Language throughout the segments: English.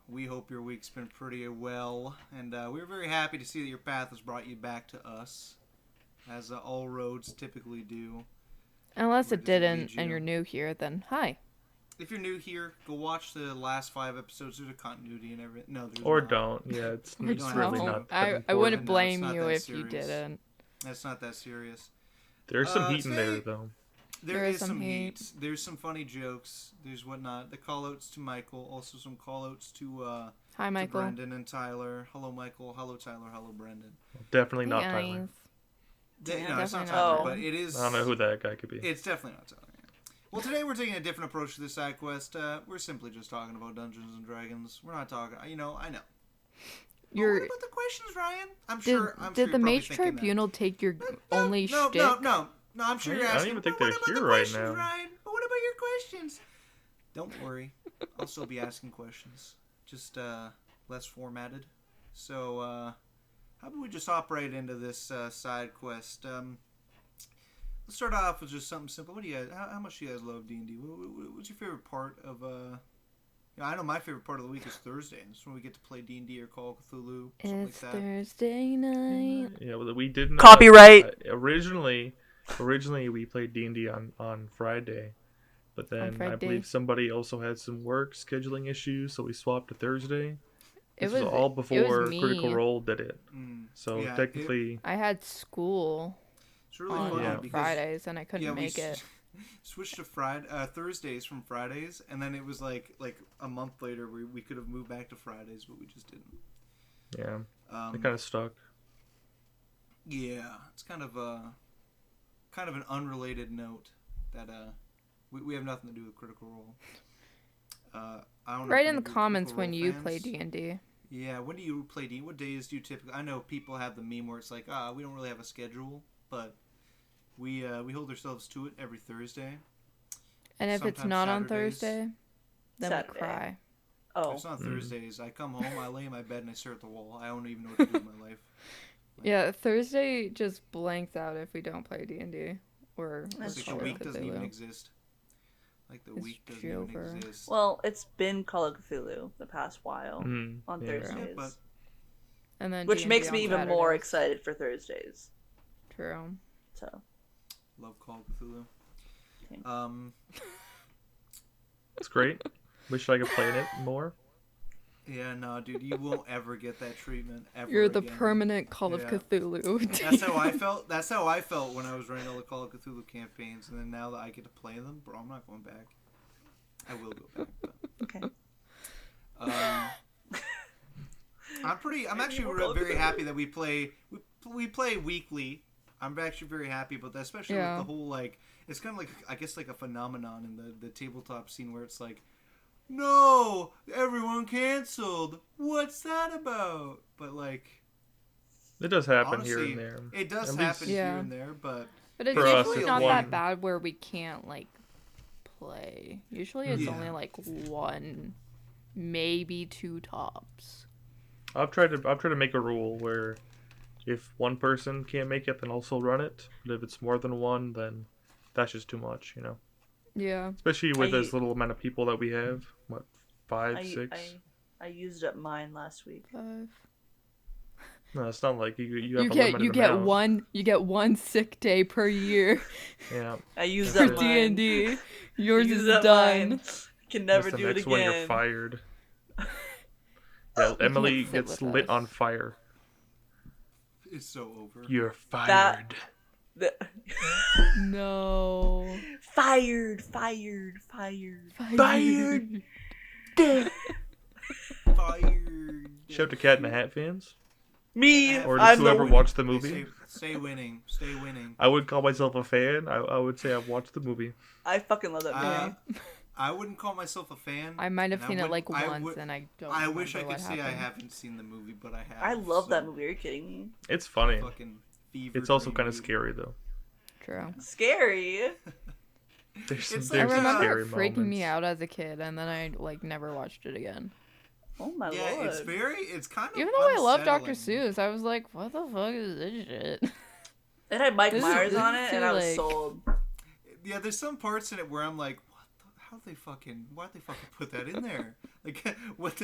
We hope your week's been pretty well, and we're very happy to see that your path has brought you back to us, as all roads typically do. Unless it didn't, and you're new here, then hi. If you're new here, go watch the last 5 episodes. There's a continuity and everything. No, there's or not. don't. Yeah, it's really not. I wouldn't blame you if you didn't. That's not that serious. There's some heat in there, though. There is some heat. There's some funny jokes. There's whatnot. The callouts to Michael. Also some callouts to hi, Michael. To Brendan and Tyler. Hello, Michael. Hello, Tyler. Hello, Brendan. Definitely not Tyler. No, it's not Tyler, but it is. I don't know who that guy could be. It's definitely not Tyler. Well, today we're taking a different approach to this side quest. We're simply just talking about Dungeons and Dragons. We're not talking. I know. What about the questions, Ryan? I'm sure. Did the Mage Tribunal take your only shtick? No. I'm sure you're asking. I don't even think they're here right now. Ryan? But what about your questions? Don't worry. I'll still be asking questions. Just less formatted. So, how about we just hop right into this side quest? Let's start off with just something simple. What do you guys? How much do you guys love D&D? What's your favorite part of? I know my favorite part of the week is Thursday. That's when we get to play D&D or Call of Cthulhu. It's like that. Thursday night. Yeah, well, we didn't. Copyright. Originally we played D&D on Friday, but then I believe somebody also had some work scheduling issues, so we swapped to Thursday. This was all before Critical Role did it. So technically, I had school. It's really funny on Fridays, and I couldn't make it. Switched to Thursdays from Fridays, and then it was like a month later we could have moved back to Fridays, but we just didn't. Yeah, it kind of stuck. Yeah, it's kind of an unrelated note that we have nothing to do with Critical Role. I don't know. Write in the comments when you play D&D. Yeah, when do you play D&D? What days do you typically? I know people have the meme where it's like, we don't really have a schedule, but we hold ourselves to it every Thursday. And if it's not on Thursday, then Saturday. we cry. Oh. If it's not Thursdays, I come home, I lay in my bed, and I stare at the wall. I don't even know what to do with my life. Yeah, Thursday just blanks out if we don't play D&D. Or the week doesn't even exist. Like the week doesn't even exist. Well, it's been Call of Cthulhu the past while on Thursdays. Yeah, and then which D&D makes me even Saturdays. more excited for Thursdays. True. So. Love Call of Cthulhu. It's great. Wish I could play in it more. Yeah, no, dude, you won't ever get that treatment ever. You're the again. permanent Call of Cthulhu. That's how I felt. That's how I felt when I was running all the Call of Cthulhu campaigns, and then now that I get to play them, bro, I'm not going back. I will go back. But. Okay. I'm actually very happy that we play weekly. I'm actually very happy about that, especially with the whole it's kind of like I guess like a phenomenon in the tabletop scene where it's like, no, everyone canceled. What's that about? But it does happen honestly, here and there. It does happen here and there, but it's usually not that bad where we can't play. Usually it's only one, maybe 2 tops. I've tried to make a rule where if one person can't make it, then also run it. But if it's more than one, then that's just too much, you know. Yeah. Especially with as little amount of people that we have. What, 5, 6? I used up mine last week. 5. No, it's not like you have a limited amount. You get one sick day per year. Yeah. I used for up mine. D&D. Yours is done. Mine. Can never do it again. The next one you're fired. Yeah, Emily gets lit on fire. It's so over. You're fired. No. Fired. Fired. Shout out to Cat in the Hat fans. Me. Or does whoever watched the movie. Stay winning. Stay winning. I wouldn't call myself a fan. I would say I've watched the movie. I fucking love that movie. I wouldn't call myself a fan. I might have seen it once, and I don't. I wish I could say I haven't seen the movie, but I have. I love that movie. Are you kidding me? It's funny. It's also kind of scary though. True. Scary. There's I remember it scary freaking moments. me out as a kid, and then I never watched it again. Oh my lord. It's kind of even though I love Dr. Seuss, I was like, what the fuck is this shit? It had Mike Myers on it, and I was sold. Yeah, there's some parts in it where I'm like, why'd they fucking put that in there? Like, what?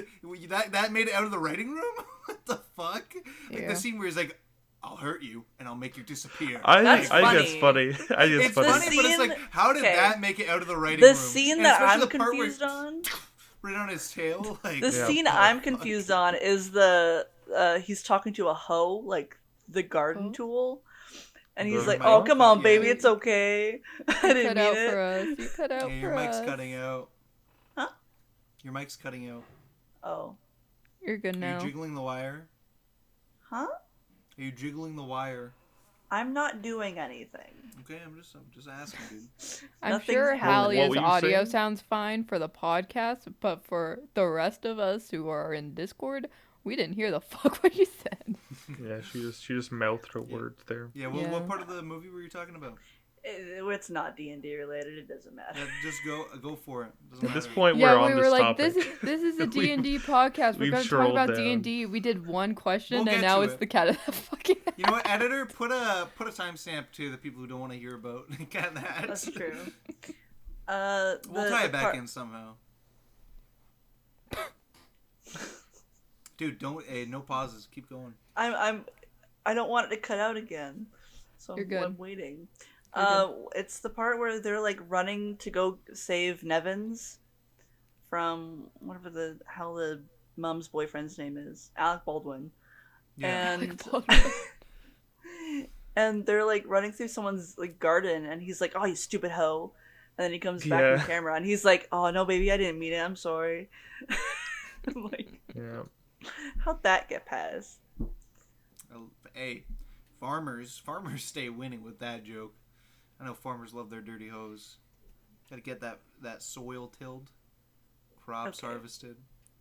That made it out of the writing room? What the fuck? Like the scene where he's like, "I'll hurt you and I'll make you disappear." I think that's funny. I think it's funny, but it's like, how did that make it out of the writing room? The scene that I'm confused on. Right on his tail. Like, the scene I'm confused on is he's talking to a hoe, like the garden tool. And he's like, "Oh, come on, baby, it's okay." I didn't mean it. For us. You cut out for us. Your mic's cutting out. Huh? Your mic's cutting out. Oh. You're good now. Are you jiggling the wire? Huh? Are you jiggling the wire? I'm not doing anything. Okay, I'm just asking, dude. I'm sure Hallia's audio sounds fine for the podcast, but for the rest of us who are in Discord, we didn't hear the fuck what you said. Yeah, she just mouthed her words there. Yeah, well, what part of the movie were you talking about? It's not D&D related. It doesn't matter. Yeah, just go for it. At this point, we're on this topic. This is a D&D podcast. We're going to talk about D&D. We did one question, and now it's the cat of the fucking. You know what, editor? Put a timestamp to the people who don't want to hear about Cat in the Hat. That's true. We'll tie it back in somehow. Dude, no pauses. Keep going. I don't want it to cut out again, so I'm waiting. It's the part where they're like running to go save Nevins from whatever the hell the mom's boyfriend's name is, Alec Baldwin. Yeah. And they're like running through someone's like garden, and he's like, "Oh, you stupid hoe!" And then he comes back in the camera, and he's like, "Oh no, baby, I didn't mean it. I'm sorry." I'm like, yeah. How'd that get past? Hey, farmers stay winning with that joke. I know farmers love their dirty hoes. Gotta get that soil tilled, crops harvested.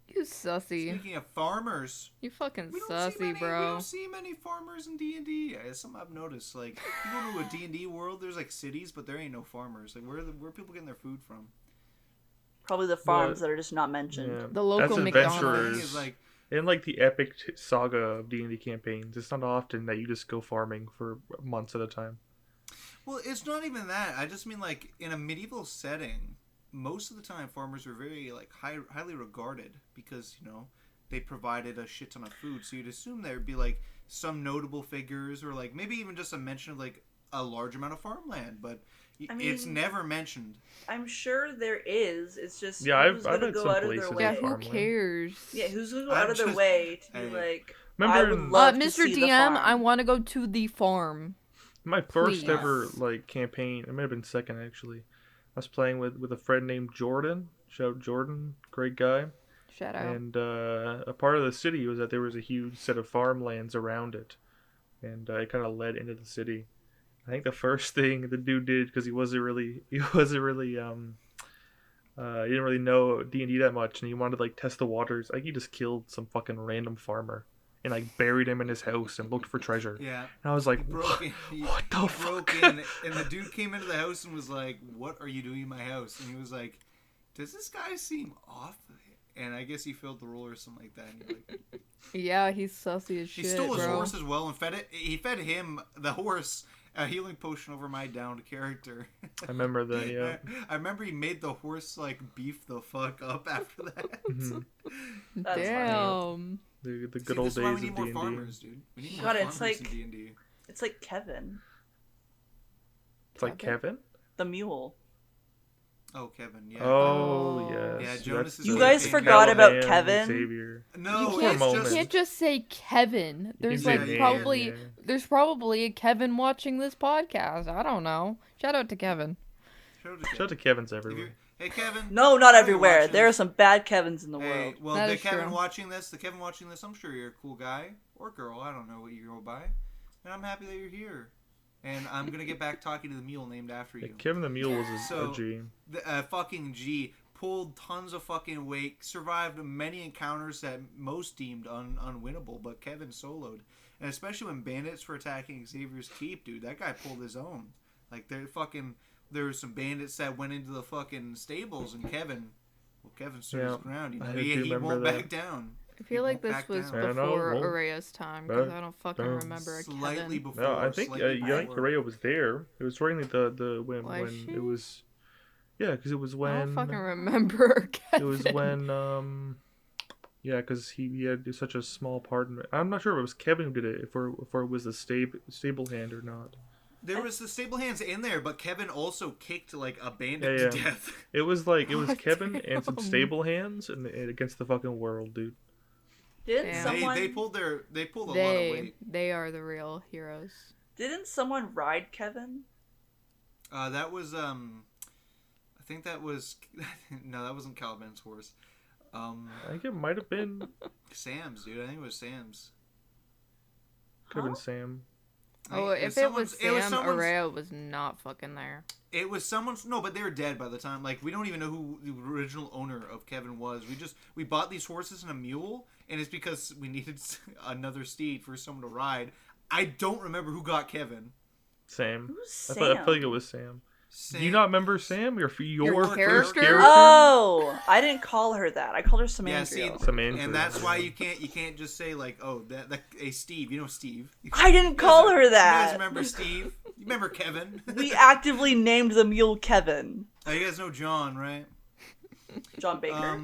You sussy. Speaking of farmers, you fucking sussy, bro. We don't see many farmers in D&D. Something I've noticed. Like, you go to a D&D world, there's like cities, but there ain't no farmers. Like, where are people getting their food from? Probably the farms that are just not mentioned. Yeah. The local McDonald's. In like the epic saga of D&D campaigns, it's not often that you just go farming for months at a time. Well, it's not even that. I just mean like in a medieval setting, most of the time farmers are very like highly regarded because, you know, they provided a shit ton of food. So you'd assume there'd be like some notable figures or like maybe even just a mention of like a large amount of farmland, but it's never mentioned. I'm sure there is. It's just who's going to go out of their way? Yeah, who cares? Yeah, who's going to go out of their way to be like, remember, I would love to Mr. see DM, the farm. I want to go to the farm. My first ever like campaign, it might have been second actually. I was playing with a friend named Jordan. Shout out Jordan, great guy. Shout out. And a part of the city was that there was a huge set of farmlands around it, and it kind of led into the city. I think the first thing the dude did, because he didn't really know D&D that much, and he wanted to like test the waters. Like he just killed some fucking random farmer and like buried him in his house and looked for treasure. Yeah. And I was like, what the fuck? Broke in, and the dude came into the house and was like, "What are you doing in my house?" And he was like, "Does this guy seem off?" And I guess he failed the roll or something like that. And you're like, yeah, he's sussy as shit. He stole his horse as well and fed it. He fed him, the horse, a healing potion over my downed character. I remember that, yeah. I remember he made the horse like beef the fuck up after that. Mm-hmm. Damn. The good old days of D&D. We need more farmers, dude. We need more farmers in D&D. It's like Kevin. It's like Kevin? The mule. Oh, Kevin, yeah. Oh, yes. Yeah, Jonas is you guys forgot about Kevin? Xavier. No, you can't just say Kevin. There's probably a Kevin watching this podcast. I don't know. Shout out to Kevin. Shout out to Kevin's everywhere. Hey, Kevin. No, not everywhere. There are some bad Kevins in the world. Well, the Kevin watching this, I'm sure you're a cool guy or girl. I don't know what you go by. And I'm happy that you're here. And I'm going to get back talking to the mule named after you. Yeah, Kevin the Mule was a G. Fucking G. Pulled tons of fucking weight. Survived many encounters that most deemed unwinnable. But Kevin soloed. And especially when bandits were attacking Xavier's keep, dude. That guy pulled his own. Like, there were some bandits that went into the fucking stables. And Kevin stood his ground. You know, he won't back down. I feel like this was before Araya's time because I don't fucking remember a Slightly Kevin. before. No, I think Araya was there. It was during when it was. Yeah, because it was when... I don't fucking remember, Kevin. It was when, yeah, because he had such a small part in it. I'm not sure if it was Kevin who did it, if it was the stable hand or not. There was the stable hands in there, but Kevin also kicked like a bandit to death. It was Kevin and some stable hands and against the fucking world, dude. Didn't someone... They pulled a lot of weight. They are the real heroes. Didn't someone ride Kevin? That was I think that was no, that wasn't Caliban's horse. I think it might have been Sam's, dude. I think it was Sam's. Could have been Sam. Oh, if it was Sam, Araya was not fucking there. It was someone's... No, but they were dead by the time. Like, we don't even know who the original owner of Kevin was. We bought these horses and a mule, and it's because we needed another steed for someone to ride. I don't remember who got Kevin. Sam. Who's Sam? I feel like it was Sam. Do you not remember Sam? Your character? Oh, I didn't call her that. I called her Samandriel. Samandriel. And that's why you can't just say like, oh, that Steve. You know Steve. I didn't call her that. You guys remember Steve? You remember Kevin? We actively named the mule Kevin. Oh, you guys know John, right? John Baker.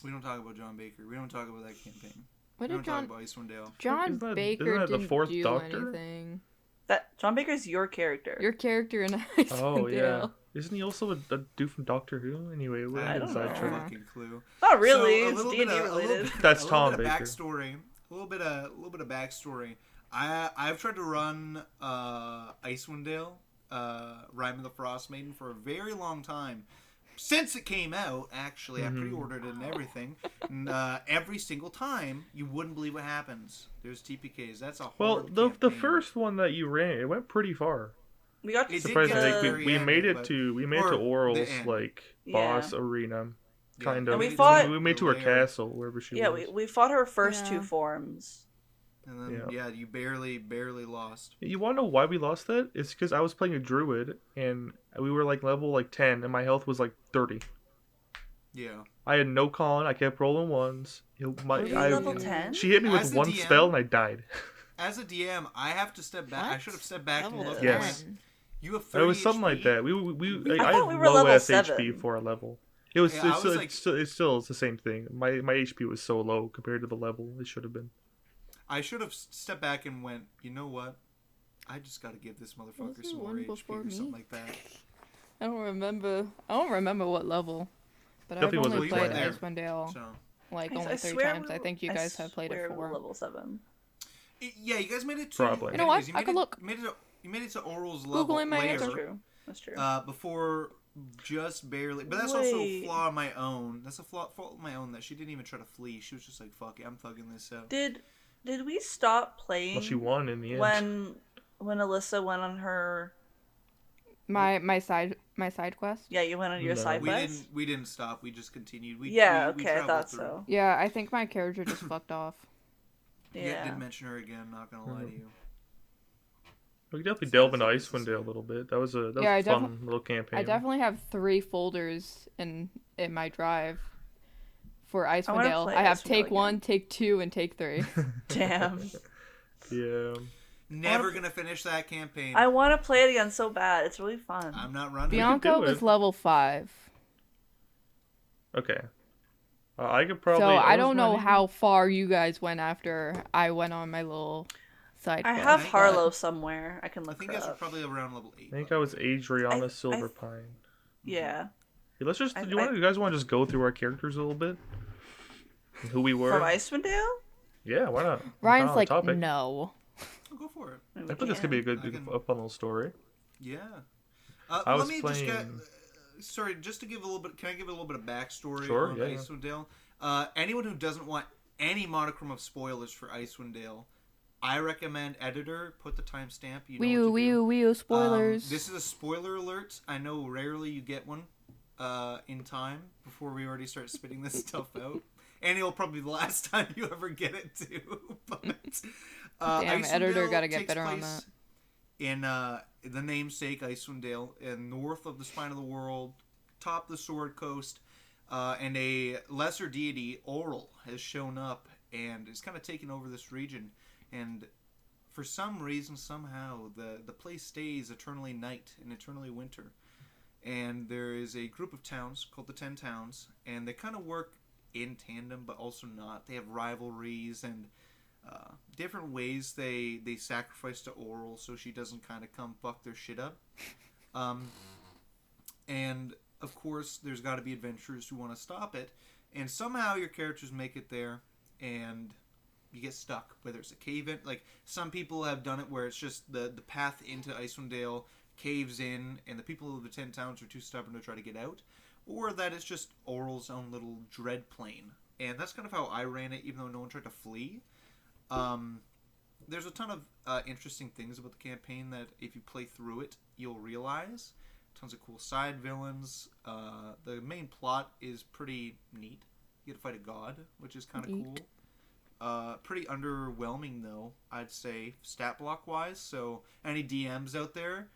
We don't talk about John Baker. We don't talk about that campaign. What did talk about IceWindale. John Baker didn't do Doctor? anything. That John Baker's your character. Your character in IceWindale. Oh yeah, isn't he also a dude from Doctor Who? Anyway, we're I don't know. sidetrack. Fucking clue. Not really. It's D&D related. That's Tom Baker. Backstory. A little bit of backstory. I've tried to run IceWindale, Rime of the Frost Maiden, for a very long time. Since it came out, actually, I pre-ordered it and everything. And every single time, you wouldn't believe what happens. There's TPKs. That's a well. The first one that you ran, it went pretty far. We got surprisingly, we made it to Oral's like boss arena, kind of. And we made to her castle wherever she was. Yeah, we fought her first two forms. And then, you barely lost. You want to know why we lost that? It's because I was playing a druid, and we were like level 10, and my health was like 30. Yeah. I had no con. I kept rolling ones. Level 10? She hit me with one spell, and I died. As a DM, I have to step back. What? I should have stepped back and looked. Yes. You have 30 It was something HP. like that. I thought we had were low level ass 7. HP for a level. It's still the same thing. My HP was so low compared to the level it should have been. I should have stepped back and went, you know what? I just got to give this motherfucker some more HP or something like that. I don't remember what level. But I've only played IceWindale like only 3 times. I think you guys have played it 4. Level 7. Yeah, you guys made it to... Probably. You know what? I could look. You made it to Oral's level Googling my layer. That's true. Before just barely... But that's also a flaw of my own. That's a fault of my own that she didn't even try to flee. She was just like, fuck it, I'm thugging this out. Did we stop playing? Well, she won in the end. When Alyssa went on her my side quest. Yeah, you went on your side quest. We didn't stop. We just continued. I thought so. Yeah, I think my character just fucked off. Yeah, didn't mention her again. Not gonna lie to you. We could definitely delve into IceWindale a little bit. That was a fun little campaign. I definitely have 3 folders in my drive. For IceWindale, I have take 1, take 2, and take 3. Damn. Yeah. Never gonna finish that campaign. I want to play it again so bad. It's really fun. I'm not running. Bianca was level 5. Okay. I could probably. So I don't know how far you guys went after I went on my little side quest. I have Harlow somewhere. I can look. I think that's probably around level 8. I think I was Adriana Silverpine. Yeah. Hey, let's just. You guys want to just go through our characters a little bit? Who we were from IceWindale? Yeah, why not? Ryan's like, no. I'll go for it. I think this could be a fun little story. Yeah. Let me just get. Sorry, just to give a little bit. Can I give a little bit of backstory on IceWindale? Anyone who doesn't want any modicum of spoilers for IceWindale, I recommend editor put the timestamp. Wee spoilers. This is a spoiler alert. I know rarely you get one in time before we already start spitting this stuff out. And it'll probably be the last time you ever get it too. But damn, editor gotta get better on that. In the namesake IceWindale, north of the Spine of the World, top the Sword Coast, and a lesser deity, Oral, has shown up and is kind of taken over this region. And for some reason, somehow, the place stays eternally night and eternally winter. And there is a group of towns called the 10 Towns, and they kind of work in tandem, but also not. They have rivalries and different ways they sacrifice to Oral so she doesn't kind of come fuck their shit up. And, of course, there's got to be adventurers who want to stop it. And somehow your characters make it there, and you get stuck. Whether it's a cave in, like some people have done it where it's just the path into IceWindale caves in, and the people of the 10 Towns are too stubborn to try to get out, or that it's just Oral's own little dread plane. And that's kind of how I ran it, even though no one tried to flee. There's a ton of interesting things about the campaign that if you play through it, you'll realize. Tons of cool side villains. The main plot is pretty neat. You get to fight a god, which is kind of cool. Pretty underwhelming, though, I'd say, stat block wise. So, any DMs out there,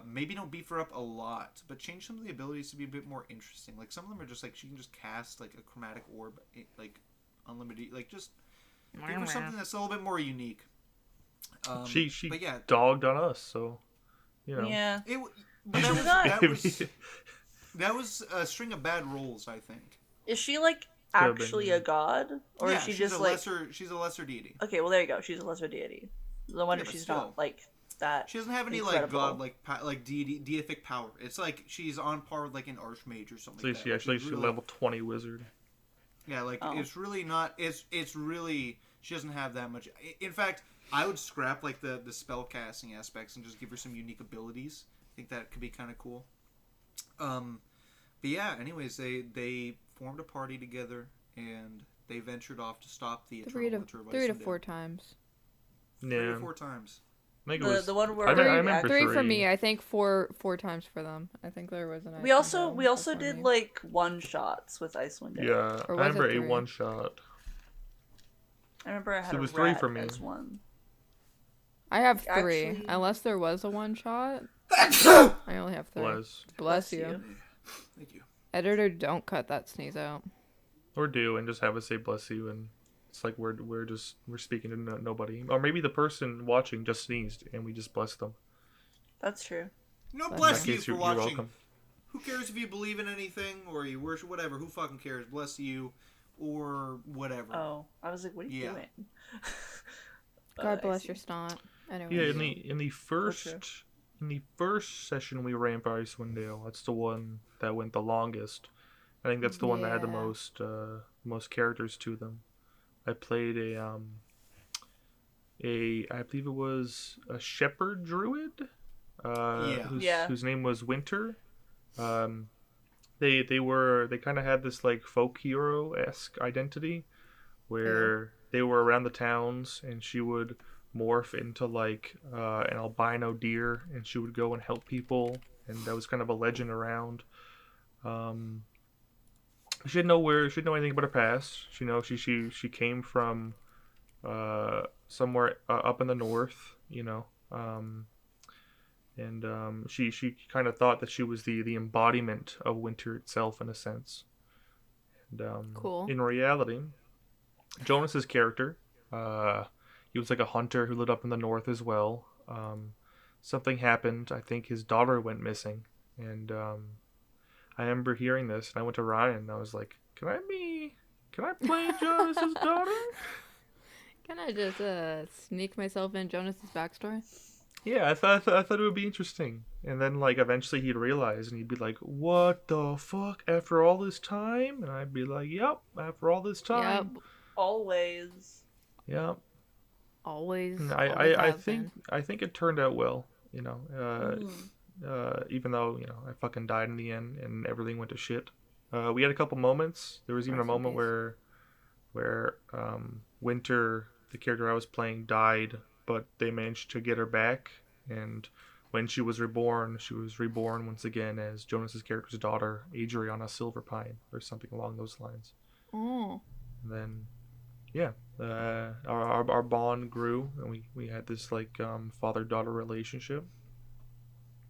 maybe don't beef her up a lot, but change some of the abilities to be a bit more interesting. Like, some of them are just like, she can just cast like a chromatic orb, like unlimited, like just give her something that's a little bit more unique. She dogged on us, so you know. Yeah. But that was a string of bad rolls, I think. Is she like actually a god, or is she just like she's a lesser deity? Okay, well there you go. She's a lesser deity. The one she's not like that. She doesn't have any incredible. like god like deific power. It's like she's on par with like an archmage or something. So like she actually she's level 20 wizard. Yeah, like it's really not. It's really she doesn't have that much. In fact, I would scrap like the spell casting aspects and just give her some unique abilities. I think that could be kind of cool. But yeah, anyways, they formed a party together and they ventured off to stop the eternal winter of IceWindale. 3 to 4 times. Yeah. 3 to 4 times. I think it was the one where I remember 3 for me. I think 4 times for them. I think there was an. We also did like one shots with IceWindale. Yeah, I remember a one shot. I remember I had so it was a 3 rat for me. as one. I have 3, actually, unless there was a one shot. I only have 3. Bless you. Thank you. Editor, don't cut that sneeze out. Or do and just have us say bless you, and it's like we're speaking to nobody, or maybe the person watching just sneezed and we just bless them. That's true. No, bless you for you're watching. welcome. Who cares if you believe in anything or you worship whatever? Who fucking cares? Bless you or whatever. Oh, I was like, what are you doing? God bless your snot. Anyway. Yeah, in the first session we ran for IceWindale, that's the one that went the longest. I think that's the one that had the most characters to them. I played I believe it was a shepherd druid, whose name was Winter. They kind of had this like folk hero-esque identity, where they were around the towns, and she would morph into like an albino deer, and she would go and help people, and that was kind of a legend around. She didn't know anything about her past. She came from somewhere up in the north, and she kind of thought that she was the embodiment of winter itself in a sense. And cool. In reality, Jonas's character, he was like a hunter who lived up in the north as well. Something happened. I think his daughter went missing, and I remember hearing this, and I went to Ryan, and I was like, Can I play Jonas's daughter? Can I just sneak myself in Jonas's backstory? Yeah, I thought it would be interesting. And then, like, eventually he'd realize, and he'd be like, what the fuck? After all this time? And I'd be like, yep, after all this time. Yep. Always. Yep. Always. I think it turned out well, even though, I fucking died in the end and everything went to shit. We had a couple moments. There was even a moment where Winter, the character I was playing, died, but they managed to get her back, and when she was reborn once again as Jonas's character's daughter, Adriana Silverpine, or something along those lines. Oh. And then, yeah, our bond grew, and we had this like father-daughter relationship,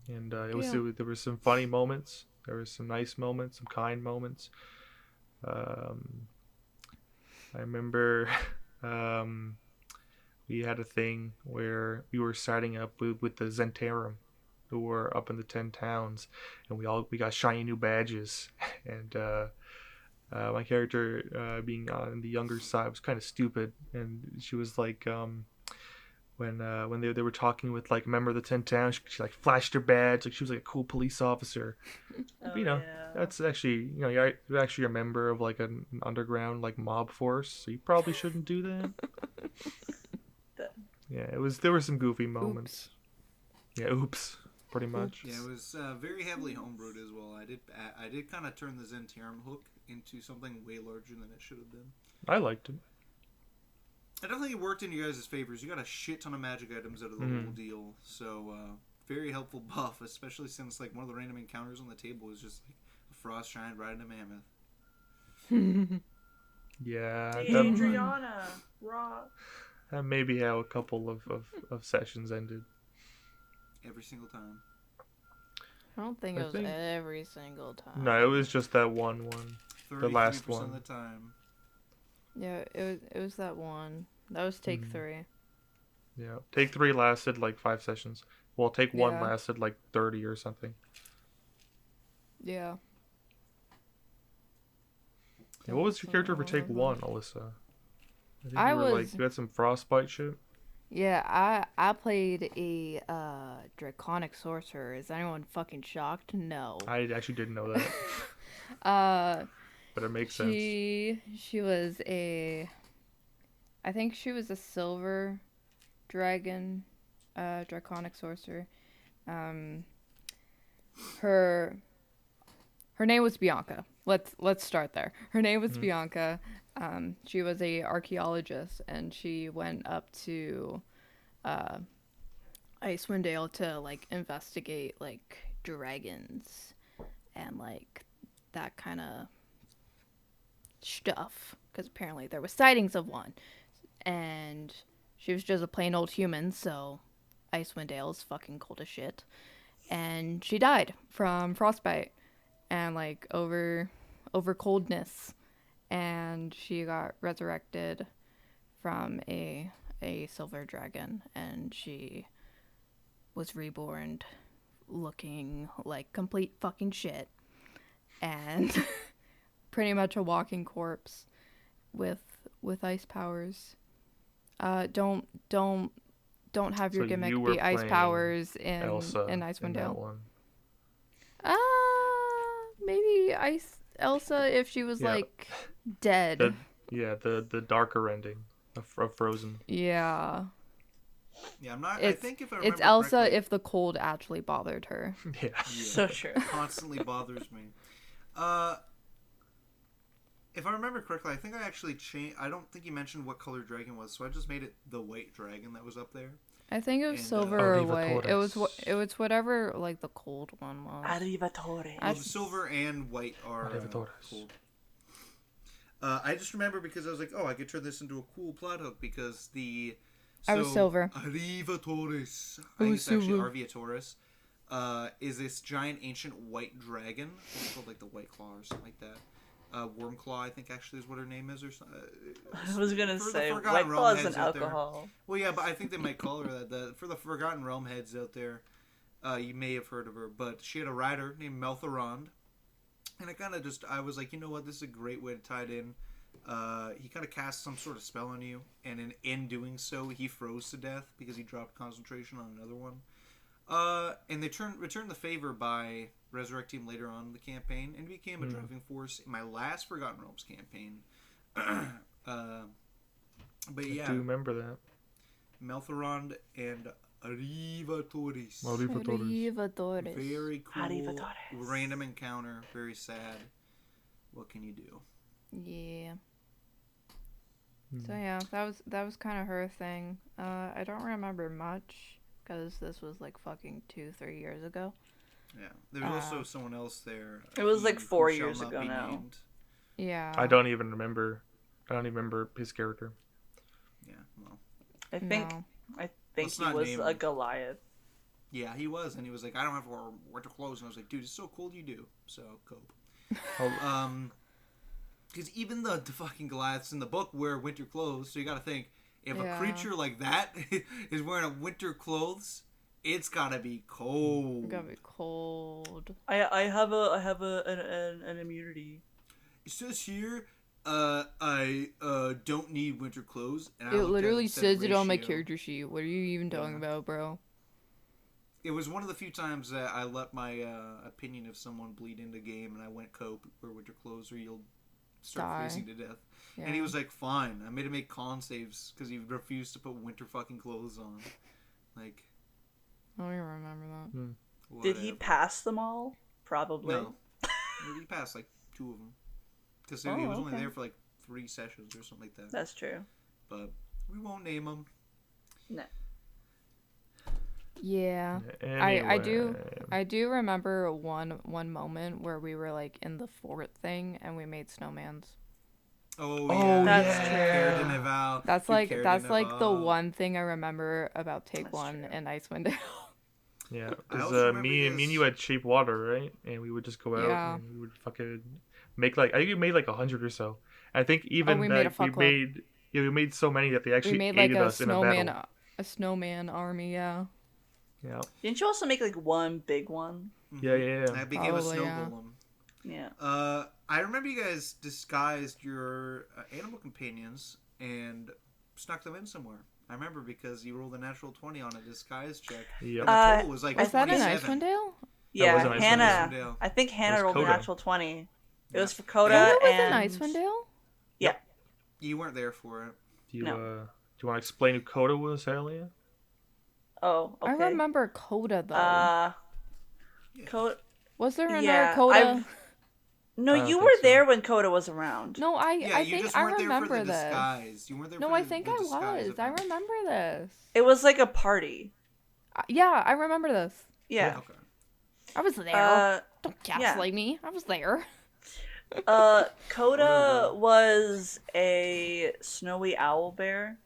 and there were some funny moments, there were some nice moments, some kind moments. I remember we had a thing where we were siding up with the Zentarum, who were up in the 10 towns, and we got shiny new badges, and my character, being on the younger side, was kind of stupid, and she was like, when they were talking with like a member of the 10 towns, she like flashed her badge, like she was like a cool police officer. But, yeah. That's actually, you're actually a member of like an underground like mob force, so you probably shouldn't do that. Yeah, there were some goofy moments. Oops. Yeah, oops, pretty much. Yeah, it was very heavily homebrewed as well. I did kind of turn the Zentirum hook into something way larger than it should have been. I liked it. I don't think it worked in you guys' favors. You got a shit ton of magic items out of the whole deal, so very helpful buff, especially since like one of the random encounters on the table is just like a frost giant riding a mammoth. Yeah, Adriana, raw. That maybe how a couple of sessions ended. Every single time. I don't think it was every single time. No, it was just that one. The last one. Of the time. Yeah, it was that one. That was take 3. Yeah, take 3 lasted like 5 sessions. Well, take 1 lasted like 30 or something. Yeah. What was your character for take 1, Alyssa? I think you had some frostbite shit. Yeah, I played a draconic sorcerer. Is anyone fucking shocked? No. I actually didn't know that. But it makes sense. She was I think she was a silver dragon, draconic sorcerer. Her name was Bianca. Let's start there. Her name was Bianca. She was a archaeologist, and she went up to IceWindale to like investigate like dragons and like that kind of stuff, because apparently there was sightings of one, and she was just a plain old human, so IceWindale is fucking cold as shit, and she died from frostbite and like over coldness, and she got resurrected from a silver dragon, and she was reborn looking like complete fucking shit and pretty much a walking corpse with ice powers. Don't have your gimmick be ice powers in IceWindale. Maybe Elsa if she was like dead. The darker ending of Frozen. Yeah. Yeah, I'm not. I think if I remember it's Elsa correctly, if the cold actually bothered her. Yeah. So true. It constantly bothers me. If I remember correctly, I think I actually changed. I don't think you mentioned what color dragon was, so I just made it the white dragon that was up there. I think it was silver or white. It was whatever like the cold one was. Arrivatore. Well, the silver and white are cold. I just remember because I was like, oh, I could turn this into a cool plot hook because I was silver. Arrivatores. I think it's actually Arviatoris. Is this giant ancient white dragon? It's called like the White Claw or something like that. Wormclaw, I think actually is what her name is, or something. I was gonna say White Claw is an alcohol. Well, yeah, but I think they might call her that. For the Forgotten Realm heads out there, you may have heard of her, but she had a rider named Melthorond, and I was like, you know what, this is a great way to tie it in. He kind of cast some sort of spell on you, and in doing so, he froze to death because he dropped concentration on another one. And they returned the favor by resurrecting him later on in the campaign, and became a driving force in my last Forgotten Realms campaign. But yeah, I do remember that. Melthorond and Arrivatores. Arrivatores. Very cool. Random encounter. Very sad. What can you do? Yeah. So yeah, that was kind of her thing. I don't remember much because this was like fucking 2-3 years ago. Yeah, there was also someone else there. It was like 4 years ago now. Named. Yeah. I don't even remember his character. Yeah, well. I think he was a Goliath. Yeah, he was, and he was like, I don't have winter clothes, and I was like, dude, it's so cold, you do. So cope. Because even the fucking Goliaths in the book wear winter clothes, so you got to think if a creature like that is wearing a winter clothes It's gotta be cold. It's gotta be cold. I have an immunity. It says here, I don't need winter clothes. And it literally says it on my character sheet. What are you even talking about, bro? It was one of the few times that I let my opinion of someone bleed into game, and I went cope, wear winter clothes, or you'll start freezing to death. Yeah. And he was like, fine. I made him make con saves because he refused to put winter fucking clothes on. Like, I don't even remember that. Did he pass them all? Probably. No. He passed like 2 of them. Because he was only there for like 3 sessions or something like that. That's true. But we won't name them. No. Yeah. Anyway. I do remember one moment where we were like in the fort thing and we made snowmans. Oh yeah, that's like the one thing I remember about Take One and IceWindale. Yeah, because me and you had cheap water, right? And we would just go out and we would fucking make I think we made like 100 or so. I think even we made so many that they actually aided us in a battle. A Snowman Army, yeah. Yeah. Didn't you also make like one big one? Yeah. That became a snow golem. Yeah. I remember you guys disguised your animal companions and snuck them in somewhere. I remember because you rolled a natural 20 on a disguise check. Yep. And the total was like was 27. That in IceWindale? Yeah, Hannah. I think Hannah rolled a natural 20. It was for Coda Coda was and... in IceWindale? Yeah. You weren't there for it. Do you want to explain who Coda was, Alia? Oh, okay. I remember Coda, though. Coda... Was there another Coda? No, you were there when Coda was around. No, I think I remember this. Disguise. You weren't there no, for I think I was. Event. I remember this. It was like a party. Yeah, I remember this. Yeah. Okay. I was there. Don't gaslight me. I was there. Coda was a snowy owl bear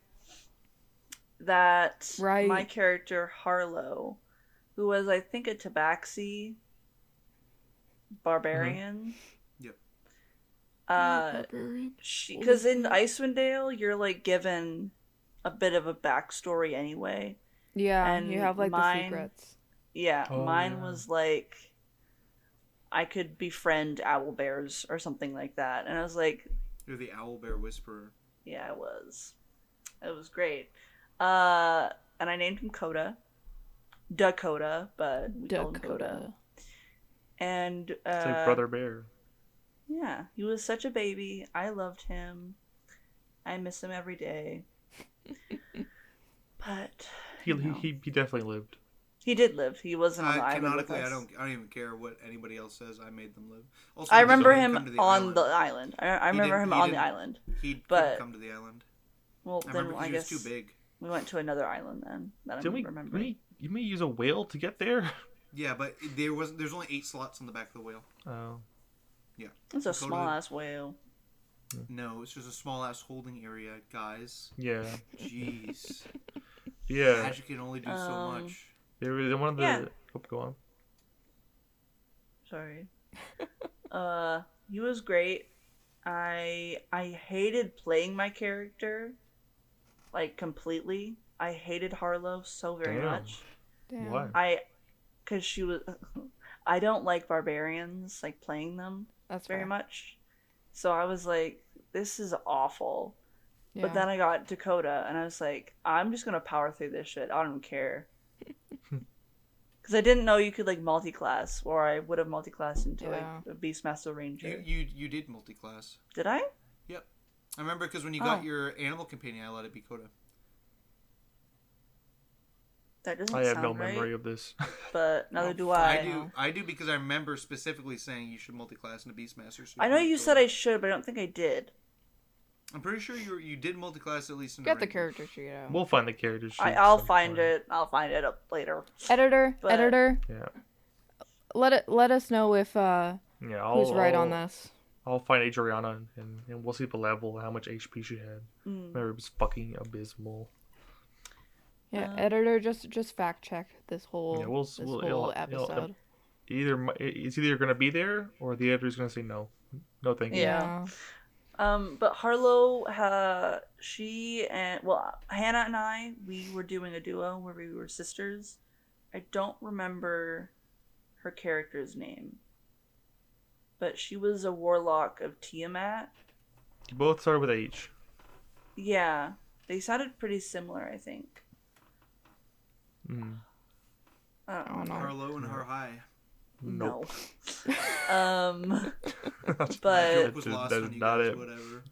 that my character Harlow, who was I think a tabaxi barbarian. Because in IceWindale you're like given a bit of a backstory anyway. Yeah, and you have like the secrets. Yeah, mine was like I could befriend owl bears or something like that, and I was like, "You're the owl bear whisperer." Yeah, I was. It was great. And I named him Coda, Dakota, but we called him Coda. And it's like Brother Bear. Yeah, he was such a baby. I loved him. I miss him every day. But he definitely lived. He did live. He wasn't on the island. Canonically, I don't even care what anybody else says. I made them live. Also, I remember him on the island. I remember him on the island. He couldn't come to the island. Well, then I guess he was too big. We went to another island then. That I remember. You may use a whale to get there. Yeah, but there's only 8 slots on the back of the whale. Oh. Yeah. It's a small ass whale. No, it's just a small ass holding area, guys. Yeah. Jeez. Yeah. Magic can only do so much. They were one of the. Yeah. Oh, go on. Sorry. He was great. I hated playing my character, like completely. I hated Harlow so very much. Damn. Why? Because she was. I don't like barbarians, like playing them. That's very fair. much. So I was like, this is awful. Yeah. But then I got Dakota, and I was like, I'm just gonna power through this shit. I don't care. Because I didn't know you could like multi-class, or I would have multi-classed into like a Beastmaster Ranger. You did multi-class. Did I? Yep. I remember because when you got your animal companion, I let it be Coda. That doesn't I have sound no right, memory of this. But neither do I. I do because I remember specifically saying you should multi-class into Beastmaster. So I know you said I should, but I don't think I did. I'm pretty sure you did multi-class at least in Get the character sheet out. We'll find the character sheet. I'll find it. I'll find it up later. Editor. Yeah. Let us know if who's right on this. I'll find Adriana and we'll see the level, how much HP she had. Remember, it was fucking abysmal. Yeah, editor, just fact check this whole whole episode. It's either gonna be there or the editor's gonna say no. No, thank you. Yeah. But Harlow, Hannah and I, we were doing a duo where we were sisters, I don't remember her character's name, but she was a warlock of Tiamat. You both started with H. Yeah, they sounded pretty similar, I think. I don't know. Her low and her high. No. But That was is lost on you not guys, it. whatever.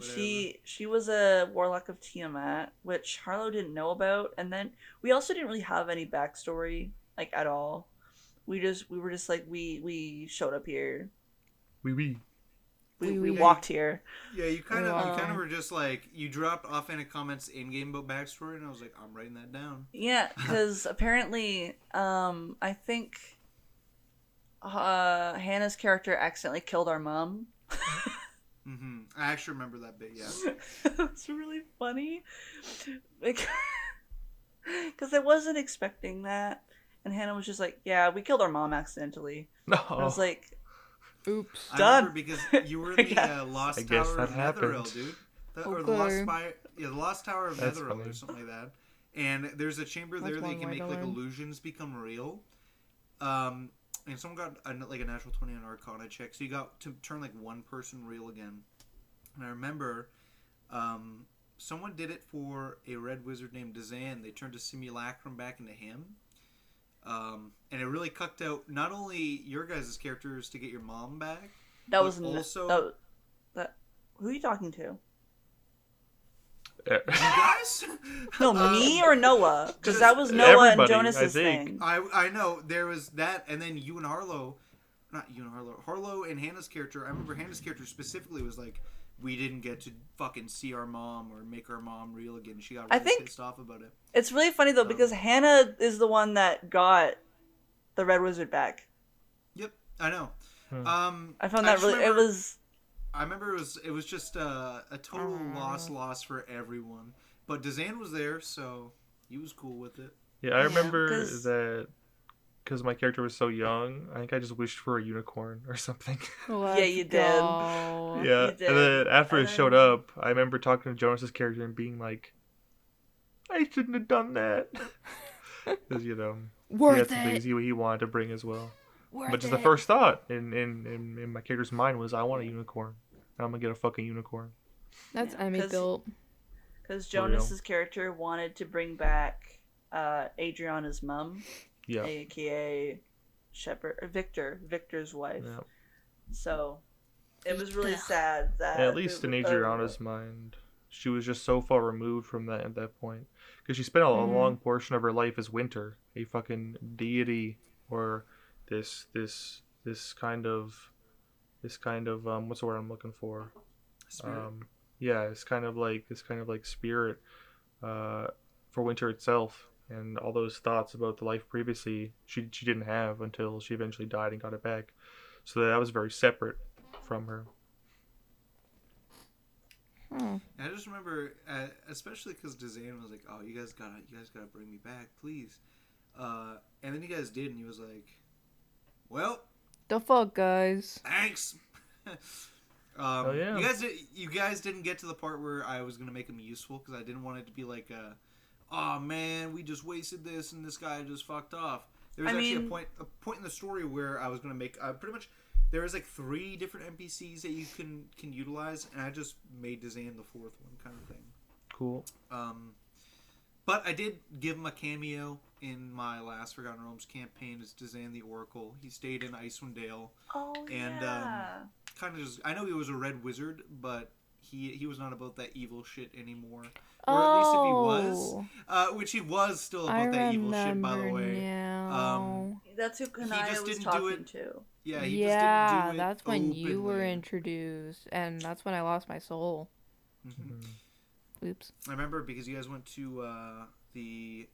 She was a warlock of Tiamat, which Harlow didn't know about, and then we also didn't really have any backstory, like, at all. We were just like, we showed up here. We walked here. Yeah, you kind of were just like, you dropped offhanded comments in game about backstory, and I was like, I'm writing that down. Yeah, because apparently, I think Hannah's character accidentally killed our mom. Mm-hmm. I actually remember that bit. Yeah, it's really funny because I wasn't expecting that, and Hannah was just like, "Yeah, we killed our mom accidentally." No. And I was like, "Oops, I done." remember because you were in the Lost Tower of Netheril, dude. Or the Lost Tower of Netheril or something like that. And there's a chamber there that you can make like illusions become real. And someone got a natural 20 on Arcana check, so you got to turn like one person real again. And I remember someone did it for a red wizard named Dazan. They turned a simulacrum back into him. And it really cucked out not only your guys' characters to get your mom back, that was also... Who are you talking to? You guys? No, me or Noah? Because that was Noah and Jonas's thing. I know. There was that, and then you and Harlow... Not you and Harlow. Harlow and Hannah's character... I remember Hannah's character specifically was like, we didn't get to fucking see our mom or make our mom real again. She got really pissed off about it. It's really funny, though, because Hannah is the one that got the Red Wizard back. Yep, I know. I found that really... I remember it was just a total loss for everyone. But Dazan was there, so he was cool with it. Yeah, I remember that because my character was so young, I think I just wished for a unicorn or something. Yeah, you did. Yeah, you did. And then after it showed up, I remember talking to Jonas's character and being like, I shouldn't have done that. Because, he had some things he wanted to bring as well. But just the first thought in my character's mind was, I want a unicorn. I'm gonna get a fucking unicorn. That's Emmy built. Because Jonas's character wanted to bring back Adriana's mom, aka Victor's wife. Yeah. So it was really sad that. At least in Adriana's mind, she was just so far removed from that at that point, because she spent a long portion of her life as Winter, a fucking deity, or this kind of what's the word I'm looking for? Spirit. It's kind of like spirit for Winter itself, and all those thoughts about the life previously she didn't have until she eventually died and got it back. So that was very separate from her. I just remember, especially because Dazan was like, "Oh, you guys gotta bring me back, please." And then you guys did, and he was like, "Well, the fuck, guys. Thanks." Yeah. You guys didn't get to the part where I was gonna make him useful because I didn't want it to be like, "Oh man, we just wasted this and this guy just fucked off." There was a point in the story where I was gonna make pretty much. There was like 3 different NPCs that you can utilize, and I just made Dazan the 4th one, kind of thing. Cool. But I did give him a cameo in my last Forgotten Realms campaign as Dazan the Oracle. He stayed in IceWindale. Kind of just, I know he was a red wizard, but he was not about that evil shit anymore. Or at least if he was, which he was still about that evil shit, by the way. Now. That's who Kanaya was talking to. Yeah, he just didn't do it that's when openly. you were introduced, and that's when I lost my soul. Mm-hmm. Oops. I remember because you guys went to the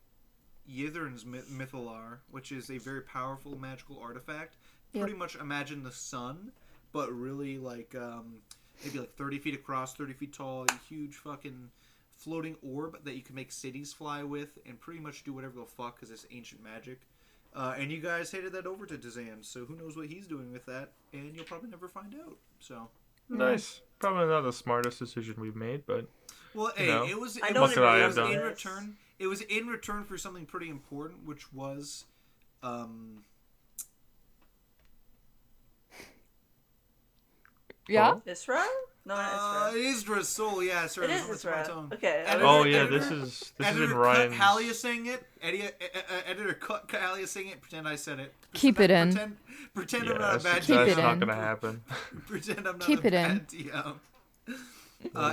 Yithern's Mythalar, which is a very powerful magical artifact. Pretty much imagine the sun, but really like maybe like 30 feet across, 30 feet tall, a huge fucking floating orb that you can make cities fly with, and pretty much do whatever the fuck because it's ancient magic. And you guys handed that over to Dazan, so who knows what he's doing with that, and you'll probably never find out. So nice. Probably not the smartest decision we've made, but it was in return for something pretty important, which was Yeah? Isra? No, not Isra. Isra's soul, yeah, sorry. It is Isra. Okay. This is in Cut Ryan's. Halia saying it. Editor, cut Halia saying it. Pretend I said it. Keep it in. Pretend I'm not a bad Keep DM. it That's not in. gonna happen. Pretend I'm not Keep a it bad DM.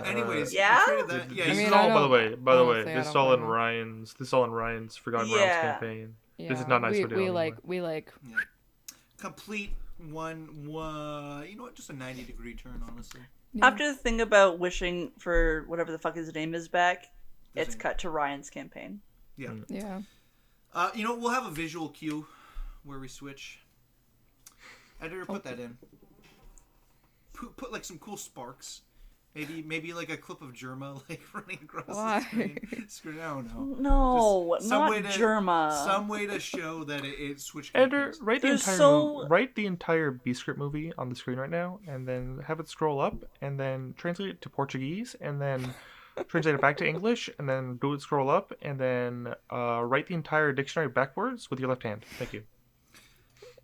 Anyways, Yeah? we created that. Yeah, This I mean, is I all, don't- by the way, honestly, I this is don't all in blame him. Ryan's. This is all in Ryan's Forgotten Realms campaign. Yeah, This is not nice video. we like complete one. You know what? Just a 90-degree turn, honestly. After the thing about wishing for whatever the fuck his name is back, it's Zing. cut to Ryan's campaign. Yeah. Yeah. You know, we'll have a visual cue where we switch. Editor, put that in. Put like some cool sparks. Maybe like a clip of Germa like running across the screen. I don't know. No, Just some not way to, Germa. Some way to show that it switched. Editor, campaigns. write the entire B-script movie on the screen right now, and then have it scroll up, and then translate it to Portuguese, and then translate it back to English, and then do it scroll up, and then write the entire dictionary backwards with your left hand. Thank you.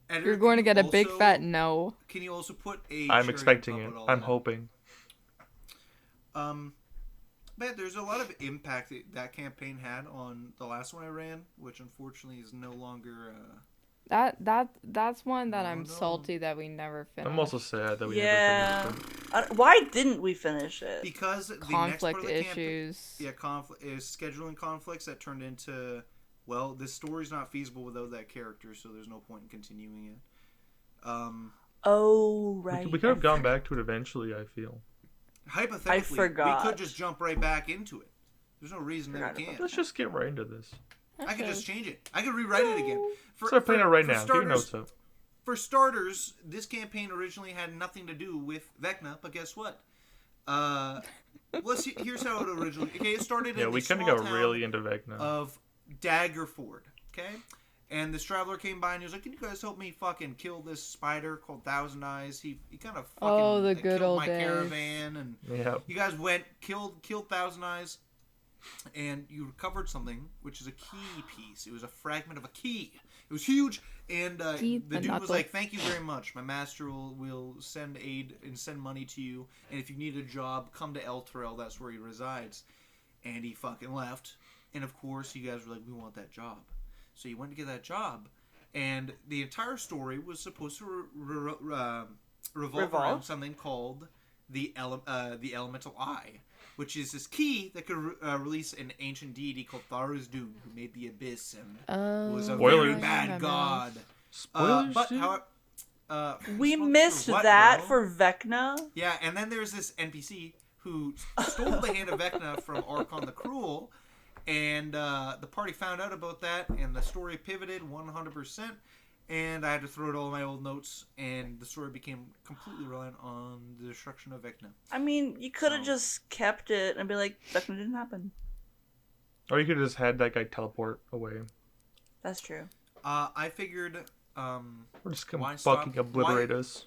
Editor, You're going to get a big also- fat no. Can you also put a? I'm cherry expecting on it. top of all I'm that? hoping. But there's a lot of impact that campaign had on the last one I ran, which unfortunately is no longer. That's one that No, I'm no. salty that we never finished. I'm also sad that we Yeah. never finished it. Why didn't we finish it? Because the next Conflict part of the issues. conflict is scheduling conflicts that turned into, well, this story's not feasible without that character, so there's no point in continuing it. Oh, right. We could have gone back to it eventually, I feel. Hypothetically, forgot. we could just jump right back into it. There's no reason that we can't. Let's just get right into this. I could just change it. I could rewrite it again. Start playing it right now. Get your notes up. For starters, this campaign originally had nothing to do with Vecna, but guess what? Here's how it originally. Okay, it started. Yeah, in we the kind of small got town really into Vecna. of Daggerford. Okay, and this traveler came by and he was like, "Can you guys help me fucking kill this spider called Thousand Eyes?" He kind of fucking the good killed old my days. caravan, and Yeah. you guys went killed Thousand Eyes, and you recovered something, which is a key piece. It was a fragment of a key. It was huge, and the dude was like, "Thank you very much. My master will send aid and send money to you, and if you need a job, come to El Terrell. That's where he resides." And he fucking left. And of course, you guys were like, "We want that job." So you went to get that job, and the entire story was supposed to revolve around something called the Elemental Eye, which is this key that could release an ancient deity called Tharus Dune, who made the Abyss and was a very bad god. Spoilers, But dude? how We spoilers missed for what, that bro? for Vecna. Yeah, and then there's this NPC who stole the hand of Vecna from Archon the Cruel, and the party found out about that, and the story pivoted 100%, and I had to throw out all my old notes, and the story became completely reliant on the destruction of Vecna. I mean, you could have just kept it and be like, Vecna didn't happen. Or you could have just had that guy teleport away. That's true. I figured, Or just come Why fucking stop? obliterate us.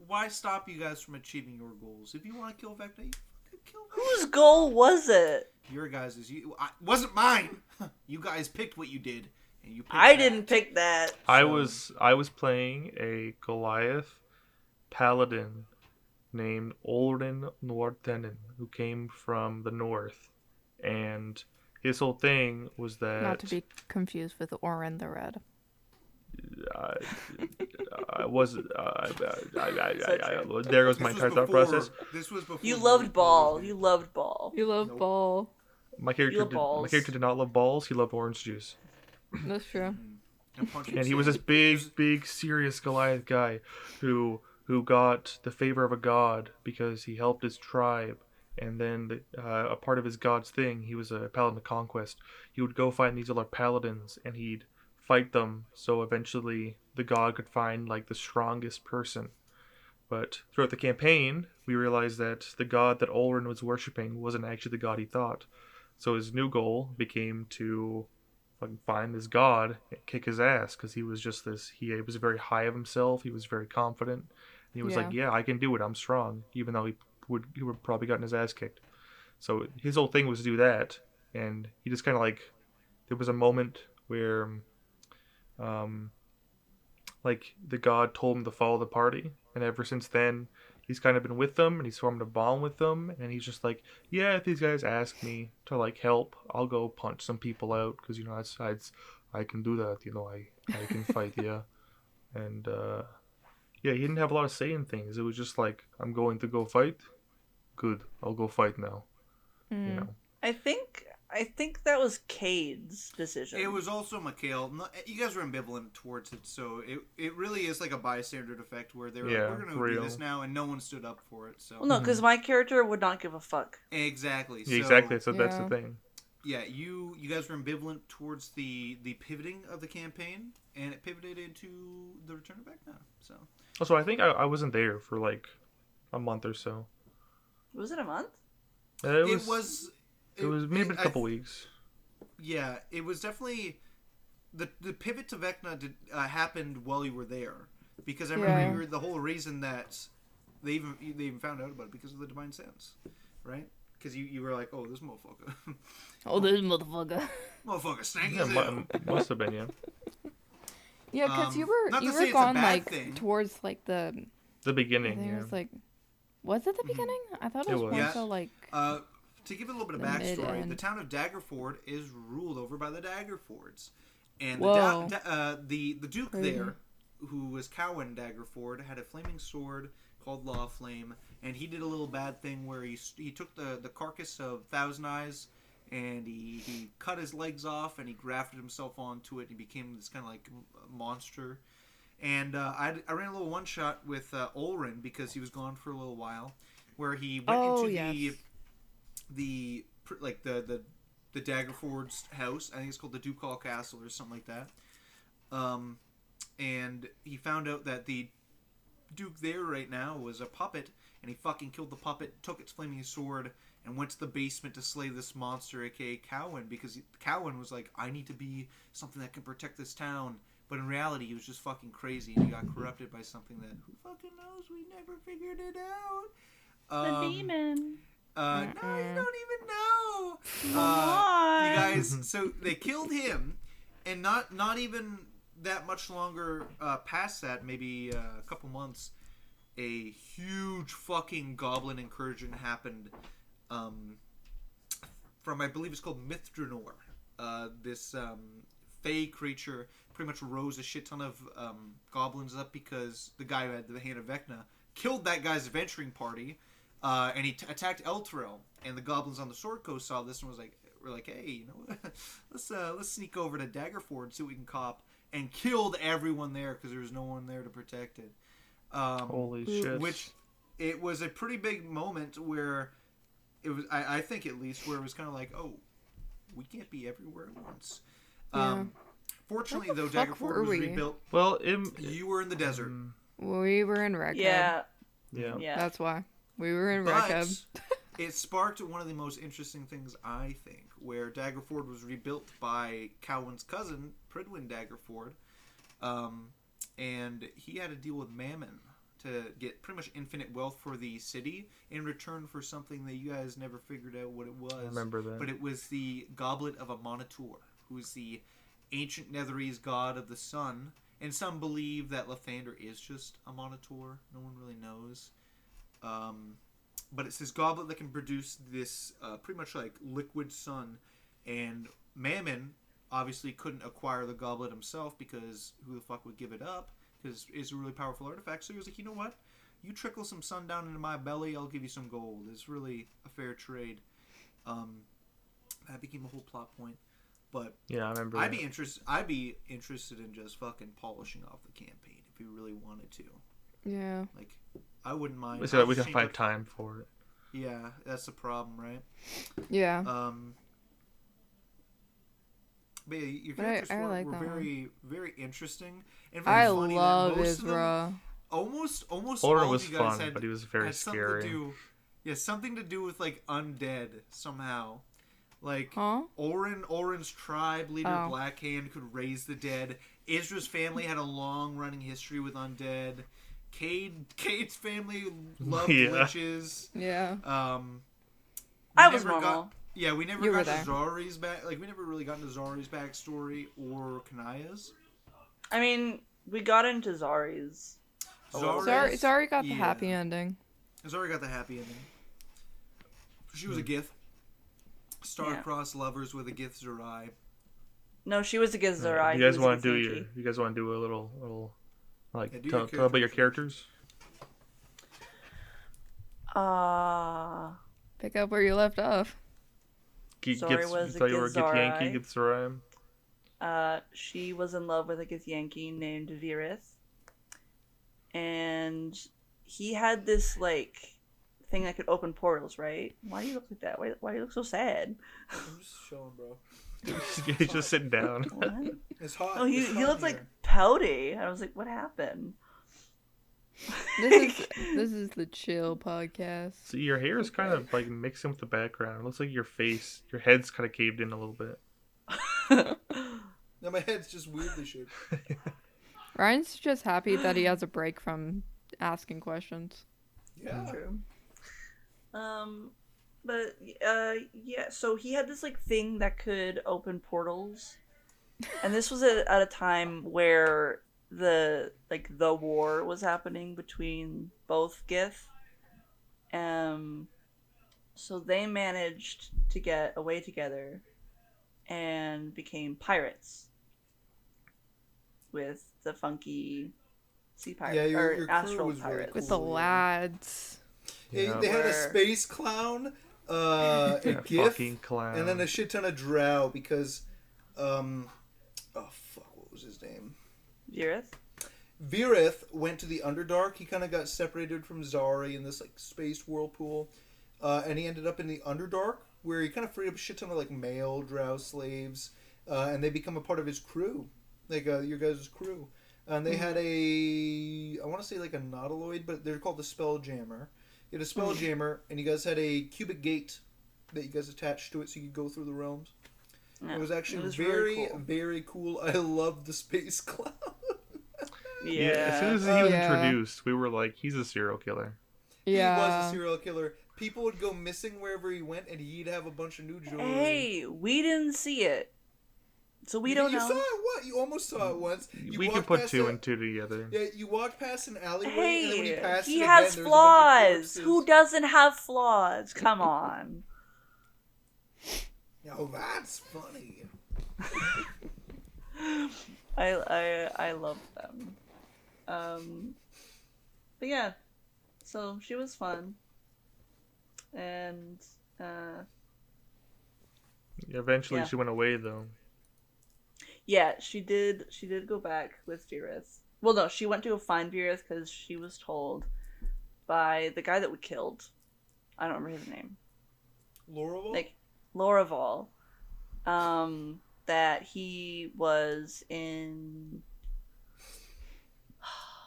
why stop you guys from achieving your goals? If you want to kill Vecna, you fucking kill him. Whose goal was it? Your guys' wasn't mine. You guys picked what you did, and you picked I that. didn't pick that. I was playing a Goliath paladin named Olen Nordtenen, who came from the north, and his whole thing was that Not to be confused with Oren the Red. I wasn't. There goes my entire thought process. This was before. You loved Ball. You loved Ball. You love Nope. ball. My character did not love balls. He loved orange juice. That's true. And he was this big, serious Goliath guy who got the favor of a god because he helped his tribe. And then a part of his god's thing, he was a paladin of conquest. He would go find these other paladins and he'd fight them. So eventually the god could find like the strongest person. But throughout the campaign, we realized that the god that Olrin was worshipping wasn't actually the god he thought. So his new goal became to fucking find this god and kick his ass because he was just this. He was very high of himself. He was very confident. And he was like, "Yeah, I can do it. I'm strong," even though he would probably gotten his ass kicked. So his whole thing was to do that, and he just kind of like there was a moment where like the god told him to follow the party, and ever since then he's kind of been with them, and he's formed a bond with them, and he's just like, yeah, if these guys ask me to like help, I'll go punch some people out because I can do that, I can fight, yeah. And yeah, he didn't have a lot of say in things. It was just like, I'm going to go fight. Good, I'll go fight now. I think that was Cade's decision. It was also Mikhail. You guys were ambivalent towards it, so it really is like a bystander effect where they were like, we're going to do this now, and no one stood up for it. So. Well, no, because my character would not give a fuck. Exactly. So, exactly. So that's the thing. Yeah, you guys were ambivalent towards the pivoting of the campaign, and it pivoted into the Return of Vecna. So. Also, I think I wasn't there for like a month or so. Was it a month? It was maybe a couple weeks. Yeah, it was definitely the pivot to Vecna happened while you were there, because I remember the whole reason that they even found out about it because of the Divine Sense, right? Because you were like, oh, this motherfucker. Motherfucker stank as hell. Must have been, yeah. Yeah, because you were gone like towards like the beginning. I think it was like, was it the beginning? I thought it was more so like. To give it a little bit of backstory, the town of Daggerford is ruled over by the Daggerfords, and the Duke there, who was Cowan Daggerford, had a flaming sword called Law Flame, and he did a little bad thing where he took the carcass of Thousand Eyes, and he cut his legs off, and he grafted himself onto it, and he became this kind of like monster. And I ran a little one shot with Olen because he was gone for a little while, where he went into the Daggerford's house. I think it's called the Ducal Castle or something like that. And he found out that the Duke there right now was a puppet, and he fucking killed the puppet, took its flaming sword, and went to the basement to slay this monster, aka Cowan, because Cowan was like, I need to be something that can protect this town. But in reality, he was just fucking crazy, and he got corrupted by something that, who fucking knows, we never figured it out. The demon. No, you don't even know. Why? You guys, so they killed him, and not even that much longer past that, maybe a couple months, a huge fucking goblin incursion happened from, I believe it's called Mithranor. This fey creature pretty much rose a shit ton of goblins up because the guy who had the Hand of Vecna killed that guy's adventuring party. And he attacked Elturel, and the goblins on the Sword Coast saw this and we're like, hey, you know, let's sneak over to Daggerford, see what we can cop, and killed everyone there because there was no one there to protect it. Holy shit! Which it was a pretty big moment where it was, I think at least, where it was kind of like, oh, we can't be everywhere at once. Yeah. Fortunately, though, Daggerford was rebuilt. Well, you were in the desert. We were in Rechab. Yeah. That's why. We were in Rechab. It sparked one of the most interesting things, I think, where Daggerford was rebuilt by Cowan's cousin, Pridwin Daggerford, and he had to deal with Mammon to get pretty much infinite wealth for the city in return for something that you guys never figured out what it was. I remember that. But it was the Goblet of a Monitor, who is the ancient Netherese god of the sun, and some believe that Lathander is just a Monitor. No one really knows. But it's this goblet that can produce this pretty much like liquid sun, and Mammon obviously couldn't acquire the goblet himself because who the fuck would give it up, because it's a really powerful artifact. So he was like, you know what, you trickle some sun down into my belly, I'll give you some gold. It's really a fair trade. That became a whole plot point. But yeah, I remember I'd be interested in just fucking polishing off the campaign if you really wanted to. Yeah. Like, I wouldn't mind. So that we can find time for it. Yeah, that's the problem, right? Yeah. But yeah, your characters were very, very interesting and very I funny. love Isra. Almost Oren all was of you guys fun, had, but he was very scary. Something to do with like undead somehow. Like Oren's tribe leader Blackhand could raise the dead. Isra's family had a long running history with undead. Cade's family loved witches. Yeah. I was normal. We never got to Zari's back. Like, we never really got into Zari's backstory or Kanaya's. I mean, we got into Zari's. Zari got the happy ending. Zari got the happy ending. She was a Gith. Star-crossed lovers with a Gith Zari. No, she was a Gith Zari. You guys want to do a little like tell about your characters? Pick up where you left off. Zari was a Gith Zari. She was in love with a Gith Yankee named Virith. And he had this, like, thing that could open portals, right? Why do you look like that? Why do you look so sad? I'm just chilling, bro. He's just sitting down. What? It's hot. Oh, he looked like pouty. I was like, what happened? This is the chill podcast. So your hair is kind of like mixing with the background. It looks like your head's kind of caved in a little bit. No, my head's just weirdly shaped. Ryan's just happy that he has a break from asking questions. Yeah. True. But yeah, so he had this like thing that could open portals. And this was at a time where the war was happening between both Gith. So they managed to get away together and became pirates with the funky sea pirates or astral pirates. With the lads. Yeah, they had a space clown, a Gith, clown, and then a shit ton of drow because, what was his name? Virith went to the Underdark. He kind of got separated from Zari in this like space whirlpool, and he ended up in the Underdark where he kind of freed up a shit ton of like male drow slaves, and they become a part of his crew, like your guys' crew. And they had I want to say like a nautiloid, but they're called the Spelljammer. You had a Spelljammer, and you guys had a cubic gate that you guys attached to it so you could go through the realms. Yeah, it was actually very, cool. Very cool. I loved the space clown. Yeah. As soon as he was introduced, we were like, he's a serial killer. Yeah. He was a serial killer. People would go missing wherever he went, and he'd have a bunch of new jewelry. Hey, we didn't see it. So we don't know. You saw it what? You almost saw it once. We can put two and two together. Yeah, you walked past an alleyway, and then when you passed he it has again, flaws. Who doesn't have flaws? Come on. Oh, that's funny. I love them. But yeah, so she was fun, and eventually she went away though. Yeah, she did go back with Virith. Well, no, she went to go find Virith because she was told by the guy that we killed. I don't remember his name. Laraval? That he was in...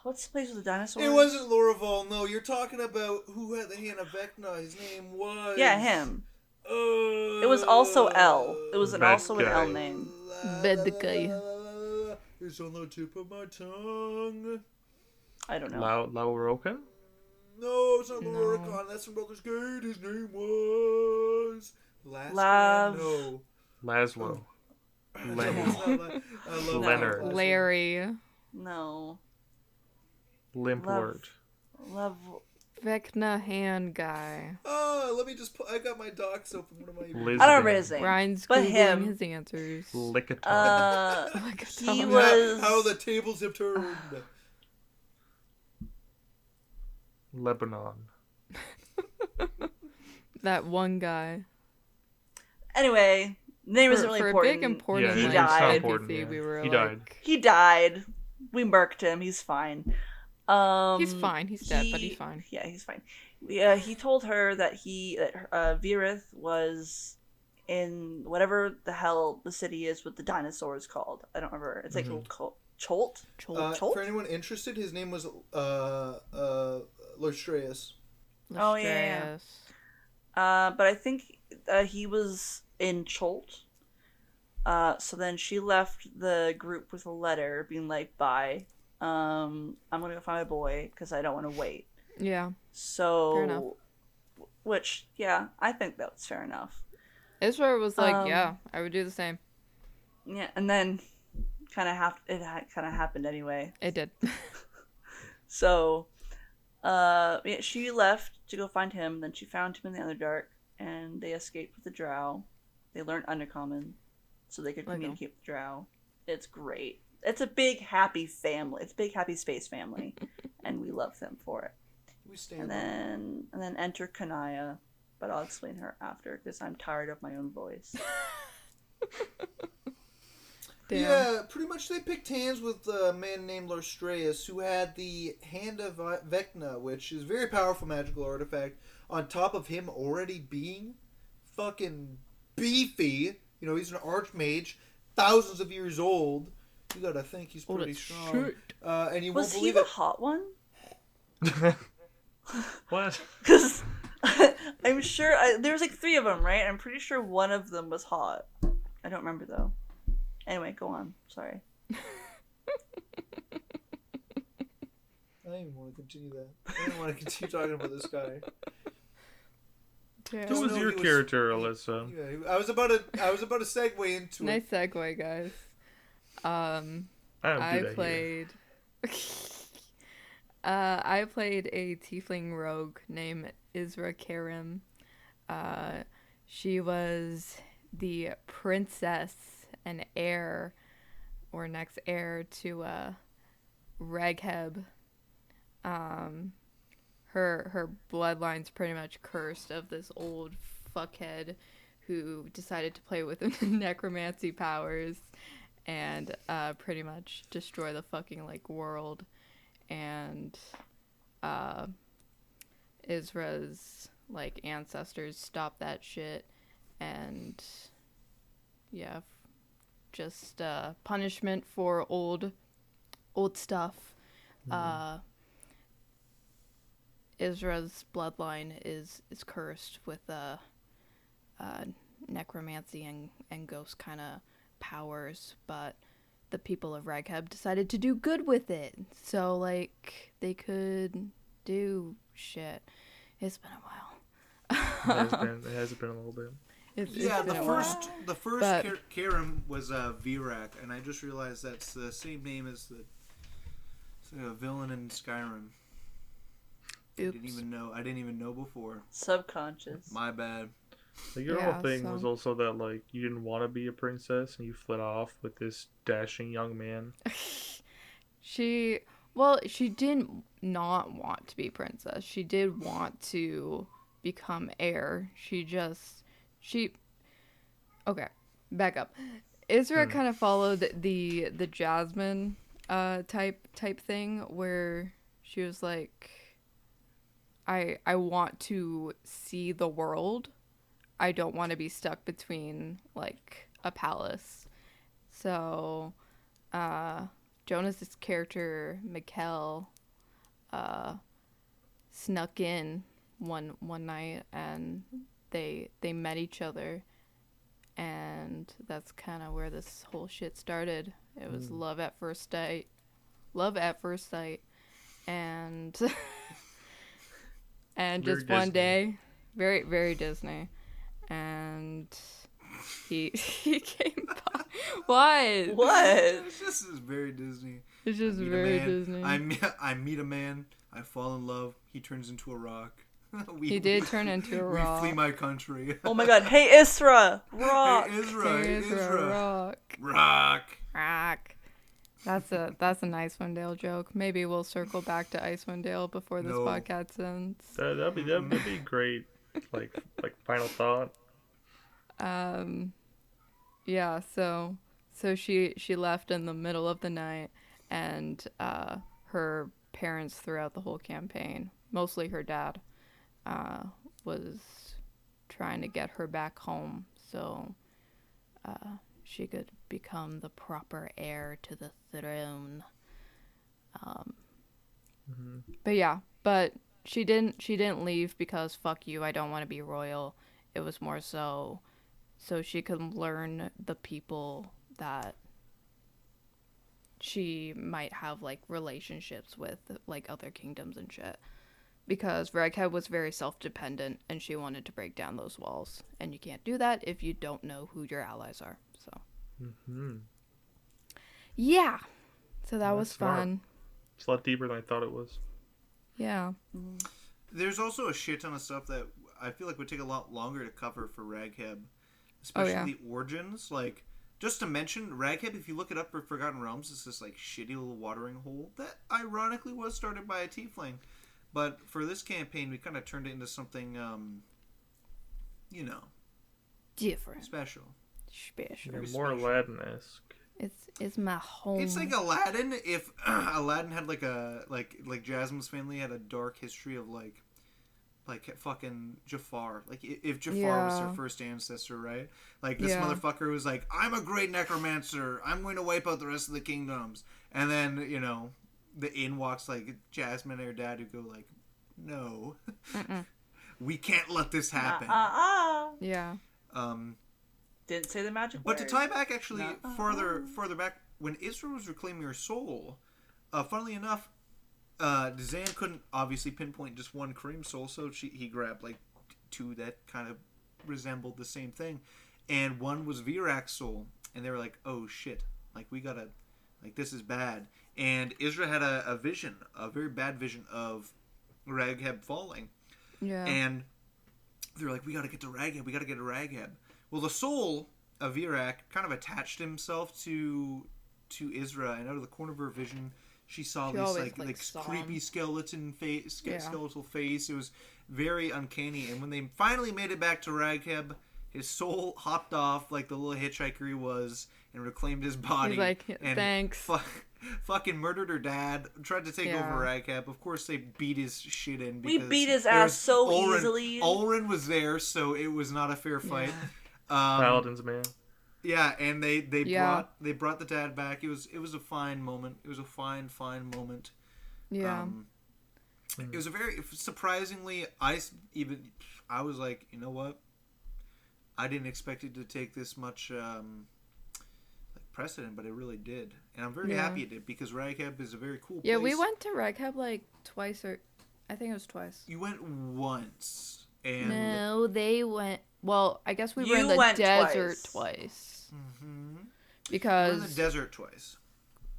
What's the place with the dinosaurs? It wasn't Laraval, no. You're talking about who had the hand of Vecna. His name was... Yeah, him. It was also L. It was also an L name. Bedguy. It's on the tip of my tongue. I don't know. Laurokan? No, it's not Laurokan. That's from Baldur's Gate. His name was... Laszlo. Leonard. Larry. No. Limpwort. Vecna hand guy. Oh, let me just I got my docs open. What am I even... I don't remember his name. Ryan's Googling his answers. Lickitung. He was... How the tables have turned. Lebanon. That one guy. Anyway, name isn't really important. For a big important, he died. He died. We murked him. He's fine. He's fine. He's dead, but he's fine. Yeah, he's fine. He told her that Virith was in whatever the hell the city is with the dinosaurs called. I don't remember. It's like Cholt. For anyone interested, his name was Lostreus. Oh yeah. But I think he was in Cholt. So then she left the group with a letter being like, bye. I'm gonna go find my boy because I don't want to wait. Yeah. So, fair enough. Which, yeah, I think that's fair enough. Israel was like, yeah, I would do the same. Yeah, and then kind of happened anyway. It did. So, she left to go find him. Then she found him in the Underdark, and they escaped with the Drow. They learned Undercommon, so they could communicate with the Drow. It's great. It's a big happy family. It's a big happy space family, and we love them for it. We stand. And then enter Kanaya, but I'll explain her after because I'm tired of my own voice. Damn. Yeah, pretty much they picked hands with a man named Lorstreus, who had the Hand of Vecna, which is a very powerful magical artifact, on top of him already being fucking beefy. You know, he's an archmage, thousands of years old. You gotta think he's pretty strong. And you won't believe Was he the hot one? What? Because I'm sure there was like 3 of them, right? I'm pretty sure one of them was hot. I don't remember though. Anyway, go on. Sorry. I don't even want to continue that. I don't want to continue talking about this guy. Who was your character, Alyssa? Yeah, I was about to segue into nice segue, guys. I played I played a tiefling rogue named Isra Karim. She was the princess and heir, or next heir to Regheb. Her bloodline's pretty much cursed of this old fuckhead who decided to play with necromancy powers and pretty much destroy the fucking like world. And Isra's like ancestors stopped that shit, and yeah, just punishment for old stuff. Isra's bloodline is cursed with necromancy and ghost kind of powers, but the people of Regheb decided to do good with it, so like they could do shit. It's been a while. It has been a little bit. The first Karim was Virak, and I just realized that's the same name as the villain in Skyrim. Oops. I didn't even know before. Subconscious. My bad. Your whole thing was also that like you didn't want to be a princess and you fled off with this dashing young man. She didn't not want to be princess. She did want to become heir. Okay, back up. Isra kind of followed the Jasmine type thing where she was like, I want to see the world. I don't want to be stuck between like a palace. So Jonas's character Mikkel snuck in one night, and they met each other, and that's kind of where this whole shit started. It was love at first sight, and and very just one Disney. day, very very Disney, and he came by. What? It's just very Disney. It's just very Disney. I meet a man. I fall in love. He turns into a rock. He did turn into a rock. We flee my country. Oh my god. Hey, Isra! Rock! Hey, Isra! Rock! That's a IceWindale joke. Maybe we'll circle back to IceWindale before this podcast ends. That'd be great. Like final thought. Yeah, so she left in the middle of the night, and her parents throughout the whole campaign, mostly her dad, was trying to get her back home so she could become the proper heir to the throne. But she didn't leave because fuck you, I don't want to be royal. It was more so she could learn the people that she might have like relationships with, like other kingdoms and shit. Because Regheb was very self-dependent, and she wanted to break down those walls. And you can't do that if you don't know who your allies are. So, Yeah. So that was smart. fun. It's a lot deeper than I thought it was. Yeah. There's also a shit ton of stuff that I feel like would take a lot longer to cover for Ragheb. Especially the origins. Like, just to mention, Ragheb, if you look it up for Forgotten Realms, it's this, like, shitty little watering hole that ironically was started by a tiefling. But for this campaign, we kind of turned it into something, different. Special. Yeah, more Aladdin-esque. It's my home. It's like Aladdin if Aladdin had like Jasmine's family had a dark history of like fucking Jafar. Like if Jafar was their first ancestor, right? Like this motherfucker was like, I'm a great necromancer. I'm going to wipe out the rest of the kingdoms. And then, the in walks like Jasmine and her dad who go like, no. We can't let this happen. Yeah. Didn't say the magic word. But to tie back actually further back, when Israel was reclaiming her soul, funnily enough, Dzan couldn't obviously pinpoint just one Kareem soul, so he grabbed like two that kind of resembled the same thing, and one was Virak's soul, and they were like, oh shit, like we gotta, like this is bad. And Israel had a vision, a very bad vision of Ragheb falling, and they're like, we gotta get to Ragheb. Well, the soul of Virak kind of attached himself to Isra, and out of the corner of her vision, she saw this like creepy skeletal face. It was very uncanny. And when they finally made it back to Ragheb, his soul hopped off like the little hitchhiker he was and reclaimed his body. He's like, thanks. Fucking murdered her dad, tried to take over Ragheb. Of course, they beat his shit in. We beat his ass so easily. Olen was there, so it was not a fair fight. Paladins, man. Yeah, and they brought the dad back. It was a fine moment. It was a fine moment. Yeah. It was a very surprisingly. I was like, you know what? I didn't expect it to take this much precedent, but it really did, and I'm very happy it did because Ragheb is a very cool place. Yeah, we went to Ragheb like twice, or I think it was twice. You went once, and no, they went. Well, I guess we were in the desert twice. Mm-hmm. Because we were in the desert twice.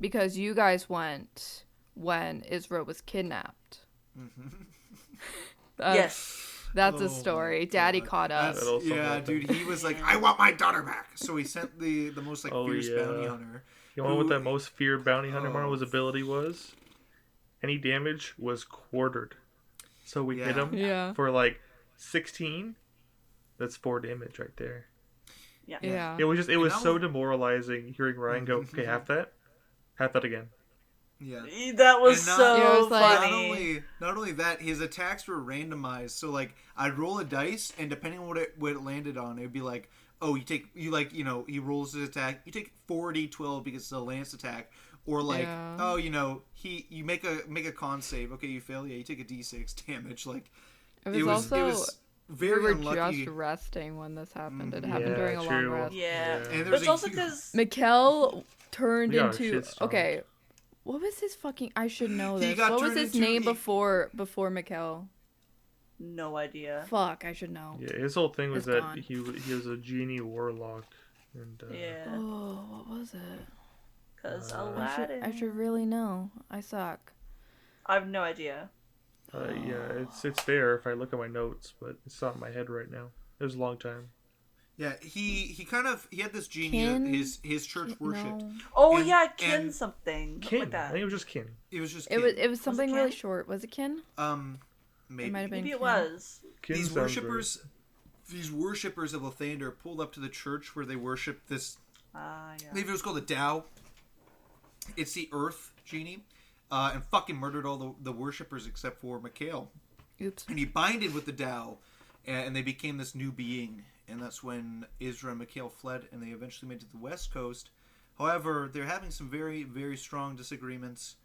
Because you guys went when Isra was kidnapped. Mm-hmm. Yes. That's a story. Daddy caught us. Yeah, dude, he was like, I want my daughter back. So he sent the most fierce bounty hunter. You know what that most feared bounty hunter Marlo's ability was? Any damage was quartered. So we hit him for like 16. That's 4 damage right there. Yeah. It was so demoralizing hearing Ryan go, okay, half that again. Yeah. That was so funny. Not only that, his attacks were randomized. So like I'd roll a dice, and depending on what it landed on, it'd be like, oh, he rolls his attack, you take 4d12 because it's a lance attack, or like, you make a con save, okay, you fail, you take a d6 damage. Like it was very unlucky. We were just resting when this happened. It happened during a long rest. Yeah. And but it's also because Mikkel turned into what was his fucking? I should know this. What was his name before Mikkel? No idea. Fuck, I should know. Yeah, his whole thing was that he was a genie warlock. And, Oh, what was it? Because Aladdin. I should really know. I suck. I have no idea. It's there if I look at my notes, but it's not in my head right now. It was a long time. Yeah, he had this genie his church worshipped. No. Oh Kin something. Kin. Like that. I think it was just Kin. It was just Kin. It was something really short. Was it Kin? Maybe. It might have been Maybe it Kin. was. Kin these worshippers of Lathander pulled up to the church where they worshipped this. Maybe it was called the Tao. It's the Earth genie, and fucking murdered all the worshippers except for Mikhail. Oops. And he binded with the Tao, and they became this new being. And that's when Isra and Mikhail fled, and they eventually made it to the west coast. However, they're having some very, very strong disagreements,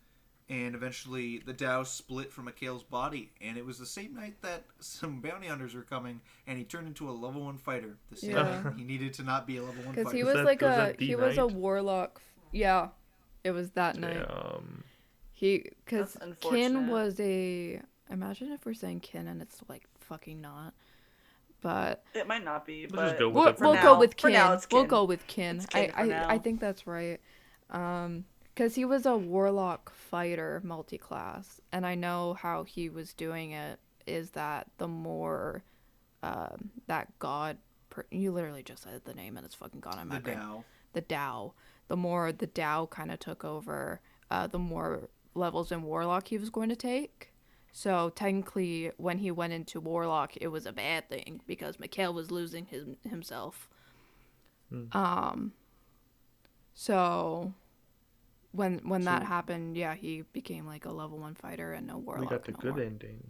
and eventually the Tao split from Mikhail's body. And it was the same night that some bounty hunters were coming, and he turned into a level 1 fighter. The same night he needed to not be a level 1 fighter. Because he was a warlock. Yeah, it was that night. Because Kin was a. Imagine if we're saying Kin and it's like fucking not. But it might not be. We'll but go we'll go with Kin. Now it's Kin. We'll go with Kin. I think that's right. Because he was a warlock fighter multi-class, and I know how he was doing it is that the more that god, you literally just said the name and it's fucking gone on my brain. The Tao. The more the Tao kind of took over, the more levels in warlock he was going to take. So technically, when he went into warlock, it was a bad thing because Mikhail was losing himself. So when that happened, yeah, he became like a level 1 fighter and no warlock. We got the good ending.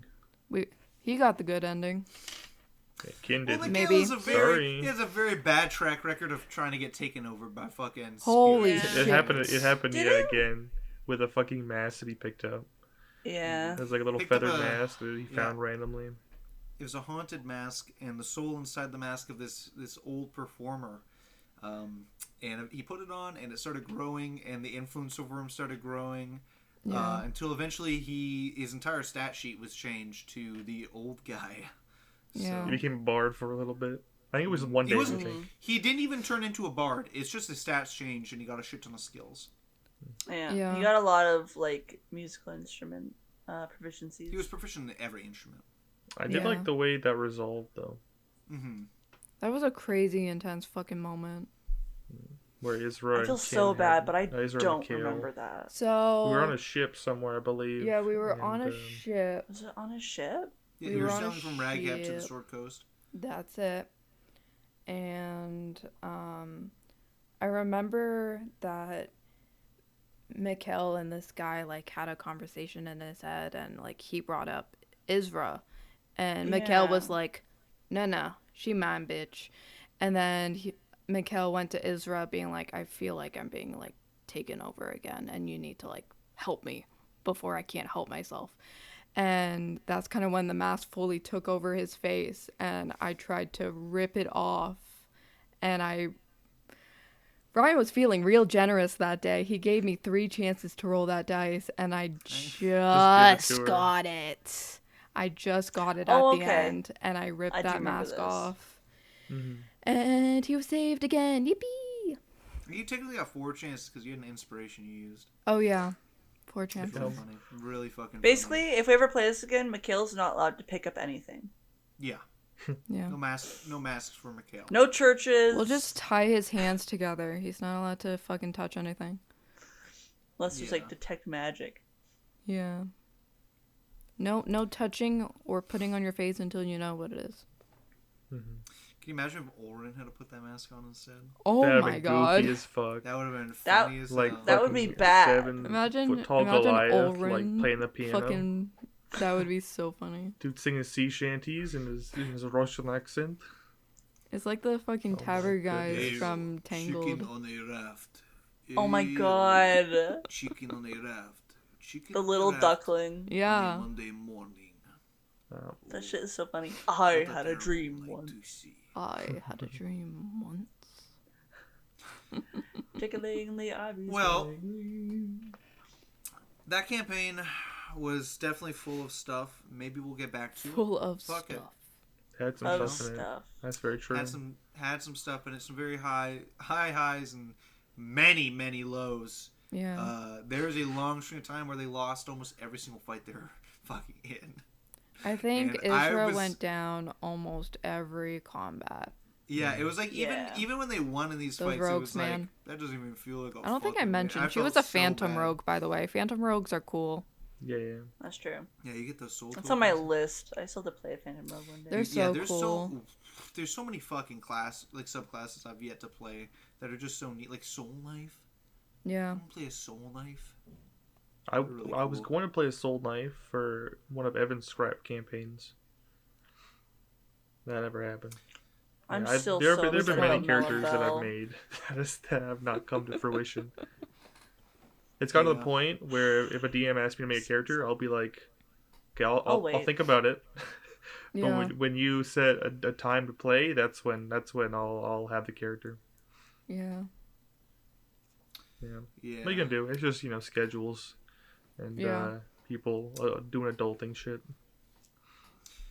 He got the good ending. Kin didn't. Maybe. He has a very bad track record of trying to get taken over by fucking. Holy shit! It happened yet again with a fucking mask that he picked up. Yeah. It was like a little feathered mask that he found randomly. It was a haunted mask, and the soul inside the mask of this old performer. And he put it on, and it started growing, and the influence over him started growing, until eventually his entire stat sheet was changed to the old guy. Yeah. So, he became a bard for a little bit. I think it was one day. He didn't even turn into a bard. It's just his stats changed, and he got a shit ton of skills. Yeah. He got a lot of like musical instrument proficiencies. He was proficient in every instrument. I did like the way that resolved, though. Mm-hmm. That was a crazy, intense fucking moment. Where Isra I feel so bad, but I don't remember that. So we were on a ship somewhere, I believe. Yeah, we were on a ship. Was it on a ship? Yeah, we were sailing from Ragheb to the Sword Coast. That's it. And I remember that Mikhail and this guy like had a conversation in his head, and like he brought up Isra, and Mikhail was like, "No, she mine, bitch." And then Mikhail went to Isra being like, "I feel like I'm being like taken over again, and you need to like help me before I can't help myself." And that's kind of when the mask fully took over his face, and I tried to rip it off, and Ryan was feeling real generous that day. He gave me 3 chances to roll that dice, and I just got it. I just got it at the end, and I ripped that mask off. Mm-hmm. And he was saved again. Yippee! You technically got 4 chances because you had an inspiration you used. Oh, yeah. 4 chances. Really funny. Really fucking Basically, funny. if we ever play this again, Mikhail's not allowed to pick up anything. Yeah. Yeah. No masks for Mikhail. No churches. We'll just tie his hands together. He's not allowed to fucking touch anything. Let's just like detect magic. Yeah. No touching or putting on your face until you know what it is. Mm-hmm. Can you imagine if Olen had to put that mask on instead? Oh my god. Goofy as fuck. That would have been funny as like that would be bad. Imagine Goliath, Olen like playing the piano. Fucking, that would be so funny. Dude singing sea shanties in his Russian accent. It's like the fucking Tabber guys from Tangled. Chicken on a raft. Oh my god. Chicken on a raft. Chicken the little duckling. Yeah. Monday morning. That shit is so funny. I had a dream once. I had a dream once. Tickling the ivory. Well, that campaign was definitely full of stuff. Maybe we'll get back to full of Fuck stuff. It. Had some stuff in it. That's very true. Had some stuff in it. Some very high highs and many lows. Yeah. There was a long string of time where they lost almost every single fight they were fucking in. I think Isra went down almost every combat. Yeah, it was like even when they won in these fights, rogues, it was man. like that doesn't even feel like. I don't think I mentioned she was a phantom rogue, by the way. Phantom rogues are cool. Yeah. That's true. Yeah, you get those soul. That's on my list. I still have to play a phantom rogue one day. They're so cool. There's so many fucking subclasses I've yet to play that are just so neat, like Soul Knife. Yeah. I want to play a Soul Knife. I was going to play a Soul Knife for one of Evan's scrap campaigns. That never happened. There have been many characters that I've made that have not come to fruition. It's gotten to the point where if a DM asks me to make a character, I'll be like, okay, I'll think about it. Yeah. But when you set a time to play, that's when I'll have the character. Yeah. Yeah. What are you gonna do? It's just schedules and people doing adulting shit.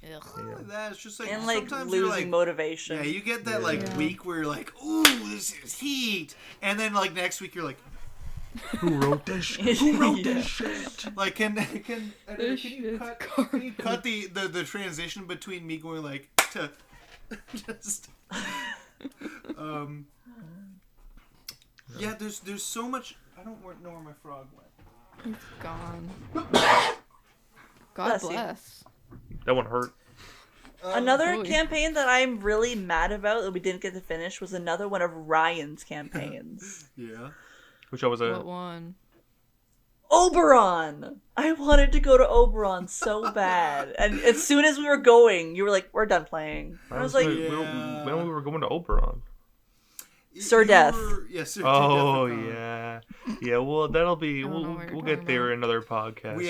Yeah. That's just like and like sometimes losing you're like, motivation. Yeah, you get that week where you're like, ooh, this is heat, and then like next week you're like, Who wrote this shit? Who wrote this shit? Like, can you cut the transition between me going like to just yeah, there's so much. I don't know where my frog went. It's gone. God bless. That one hurt. Another campaign that I'm really mad about that we didn't get to finish was another one of Ryan's campaigns. Yeah. Which one was it? What one? Oberon! I wanted to go to Oberon so bad. And as soon as we were going, you were like, we're done playing. And I was like, when we were going to Oberon. Sir Death. Yeah, Sir Oh, Death. Yeah, well, that'll be... We'll get there in another podcast.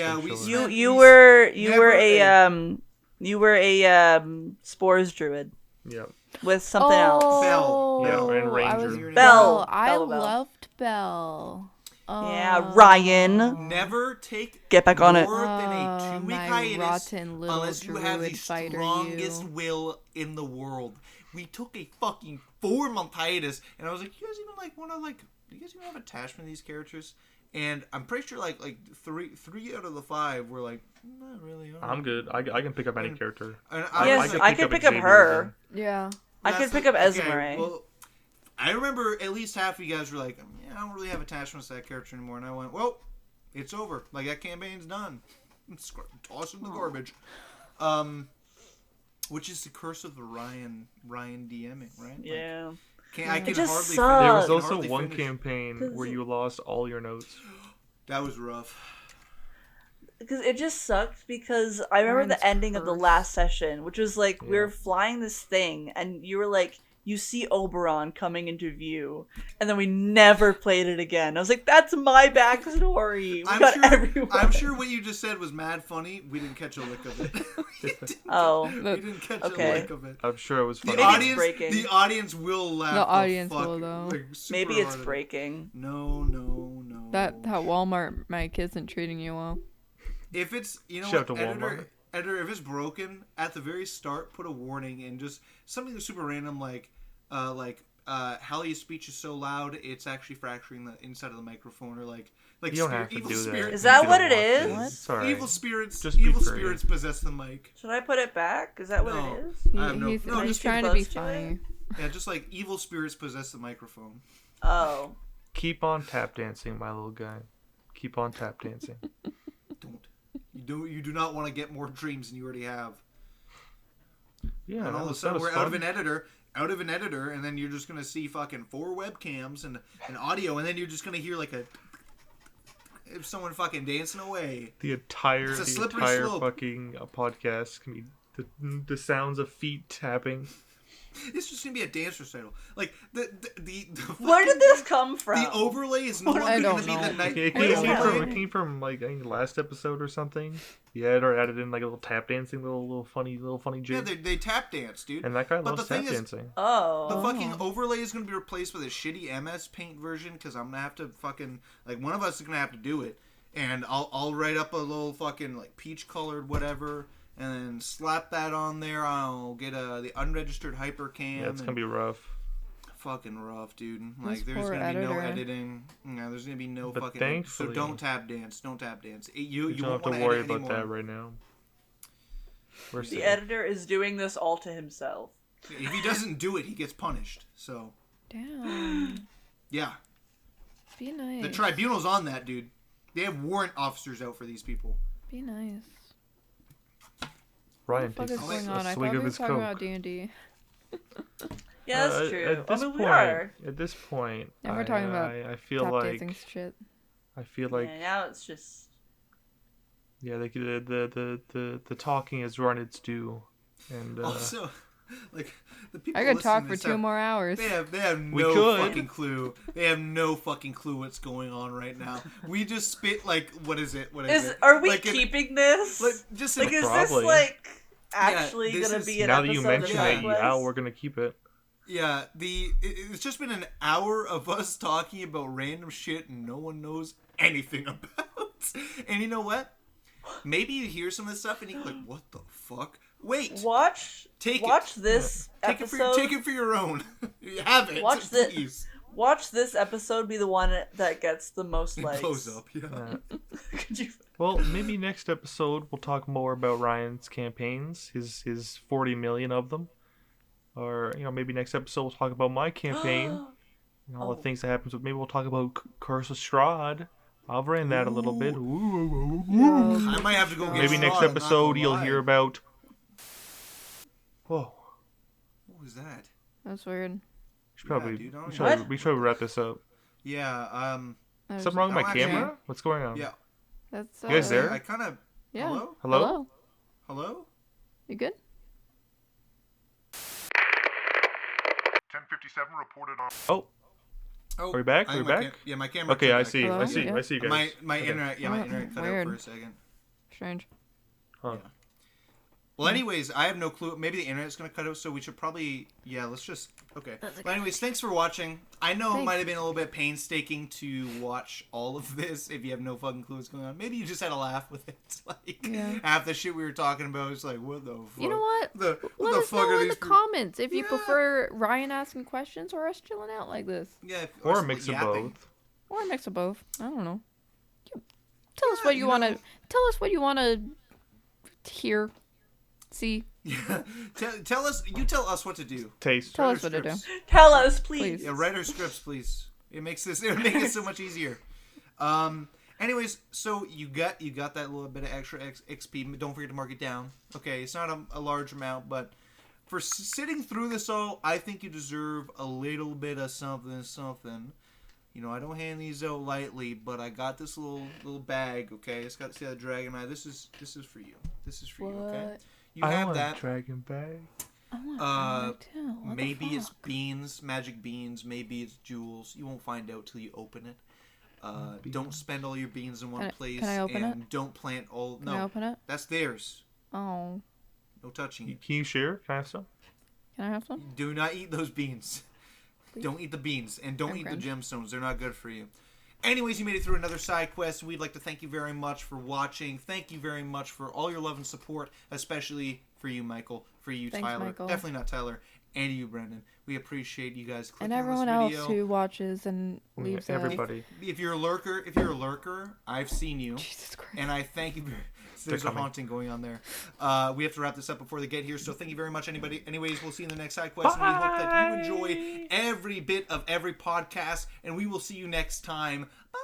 You were a spores druid. Yep. With something else. Belle. Yeah, and Ranger. Belle. I loved Belle. Oh. Yeah, Ryan. Never get back on it. More than a 2-week hiatus unless you have the strongest will in the world. We took a fucking 4-month hiatus, and I was like, you guys even have attachment to these characters? And I'm pretty sure like three out of the 5 were like, not really. I'm good. I can pick up any character. I can pick up her. Yeah. I can pick up Esmeralda. Okay, well, I remember at least half of you guys were like, I don't really have attachments to that character anymore. And I went, well, it's over. Like, that campaign's done. Toss it in the garbage. Which is the curse of the Ryan DMing, right? Yeah. I can just hardly sucks. There was also one campaign where you lost all your notes. That was rough. Because it just sucked because I remember the ending of the last session, which was like, we were flying this thing, and you were like, you see Oberon coming into view, and then we never played it again. I was like, that's my backstory. I'm sure what you just said was mad funny. We didn't catch a lick of it. We didn't catch a lick of it. I'm sure it was funny. The audience will laugh. The audience will, though. Like, maybe it's breaking. No. That Walmart mic isn't treating you well. If it's, editor, if it's broken, at the very start, put a warning and just something that's super random like Hallie's speech is so loud, it's actually fracturing the inside of the microphone, or like you don't have to do that. Is that what it is? What? Sorry. Evil spirits possess the mic. Should I put it back? Is that what it is? He's trying to be funny. Yeah, just like evil spirits possess the microphone. Oh. Keep on tap dancing, my little guy. Keep on tap dancing. You do not want to get more dreams than you already have. Yeah, and all of a sudden we're out of an editor, and then you're just gonna see fucking 4 webcams and audio, and then you're just gonna hear like if someone fucking dancing away. The entire slope. fucking podcast can be the sounds of feet tapping. It's just gonna be a dance recital. Like the where did this come from? The overlay is no longer gonna be the night. It came from like, I think, last episode or something. Yeah, or added in like a little tap dancing, little funny jig. Yeah, they tap dance, dude. And that guy loves tap dancing. The fucking overlay is gonna be replaced with a shitty MS Paint version, because I'm gonna have to fucking, like, one of us is gonna have to do it, and I'll write up a little fucking like peach colored whatever. And then slap that on there. I'll get the unregistered hypercam. Yeah, it's gonna be rough. Fucking rough, dude. Like, there's gonna be no editing. No, there's gonna be no fucking. So don't tap dance. Don't tap dance. You don't have to worry about that right now. The editor is doing this all to himself. If he doesn't do it, he gets punished. So. Damn. Yeah. Be nice. The tribunal's on that, dude. They have warrant officers out for these people. Be nice. Ryan what the fuck is going on? I thought we were talking about D&D. Yeah, that's true. At this point, now we're talking about I feel like shit. I feel like now it's just the talking has run its due, and also like the people. I could talk for 2 more hours. They have no fucking clue. They have no fucking clue what's going on right now. We just spit like what is it? Are we like keeping this? Like, just like is this like actually gonna be an now episode? That you mention it, yeah, we're gonna keep it. Yeah, it's just been an hour of us talking about random shit and no one knows anything about. And you know what? Maybe you hear some of this stuff and you're like, what the fuck? Wait. Watch this episode. Take it for your own. You have it. Watch Watch this episode be the one that gets the most likes. Blows up, yeah. Well, maybe next episode we'll talk more about Ryan's campaigns, his 40 million of them. Or, maybe next episode we'll talk about my campaign and all the things that happens. Maybe we'll talk about Curse of Strahd. I've ran that a little bit. I might have to go get Maybe next episode you'll hear about... Whoa. What was that? That's weird. We should wrap this up. Yeah, something wrong with my camera? What's going on? Yeah. That's you guys there? I kind of... Yeah. Hello? Hello? Hello? You good? 1057 reported on... Oh. Are we back? Are we back? Yeah, my camera... Okay, I see. Hello? I see you guys. My internet cut out for a second. Strange. Huh. Yeah. Well, anyways, I have no clue. Maybe the internet's going to cut out, so we should probably... Yeah, let's just... Okay. Well, anyways, thanks for watching. I know it might have been a little bit painstaking to watch all of this if you have no fucking clue what's going on. Maybe you just had a laugh with it. Half the shit we were talking about is like, what the fuck? You know what? Let us know in the comments if you prefer Ryan asking questions or us chilling out like this. Yeah. Or a mix of both. Or a mix of both. I don't know. Tell us what you want to... Tell us what you want to hear. See? Yeah. Tell us. You tell us what to do. Taste. Tell us what to do. Tell us, please. Yeah, write our scripts, please. It makes it so much easier. Anyways, so you got that little bit of extra XP. Don't forget to mark it down. Okay, it's not a large amount, but for sitting through this all, I think you deserve a little bit of something. I don't hand these out lightly, but I got this little bag. Okay, it's got see that dragon eye. This is for you. This is for you. Okay. You have want that. A dragon bag. I want too. Maybe it's beans, magic beans. Maybe it's jewels. You won't find out till you open it. Don't spend all your beans in one place. Can I open it? Don't plant all. Can I open it? That's theirs. Oh. No touching it. Can you share? Can I have some? Can I have some? Do not eat those beans. Please? Don't eat the beans, and don't eat the gemstones. They're not good for you. Anyways, you made it through another side quest. We'd like to thank you very much for watching. Thank you very much for all your love and support, especially for you, Michael, for you, Thanks, Tyler. Michael. Definitely not Tyler, and you, Brendan. We appreciate you guys clicking and everyone on this else video. who watches and leaves everybody. If you're a lurker, I've seen you. Jesus Christ. And I thank you. There's a haunting going on there. We have to wrap this up before they get here, so thank you very much, anybody. Anyways, we'll see you in the next side quest, and we hope that you enjoy every bit of every podcast, and we will see you next time. Bye.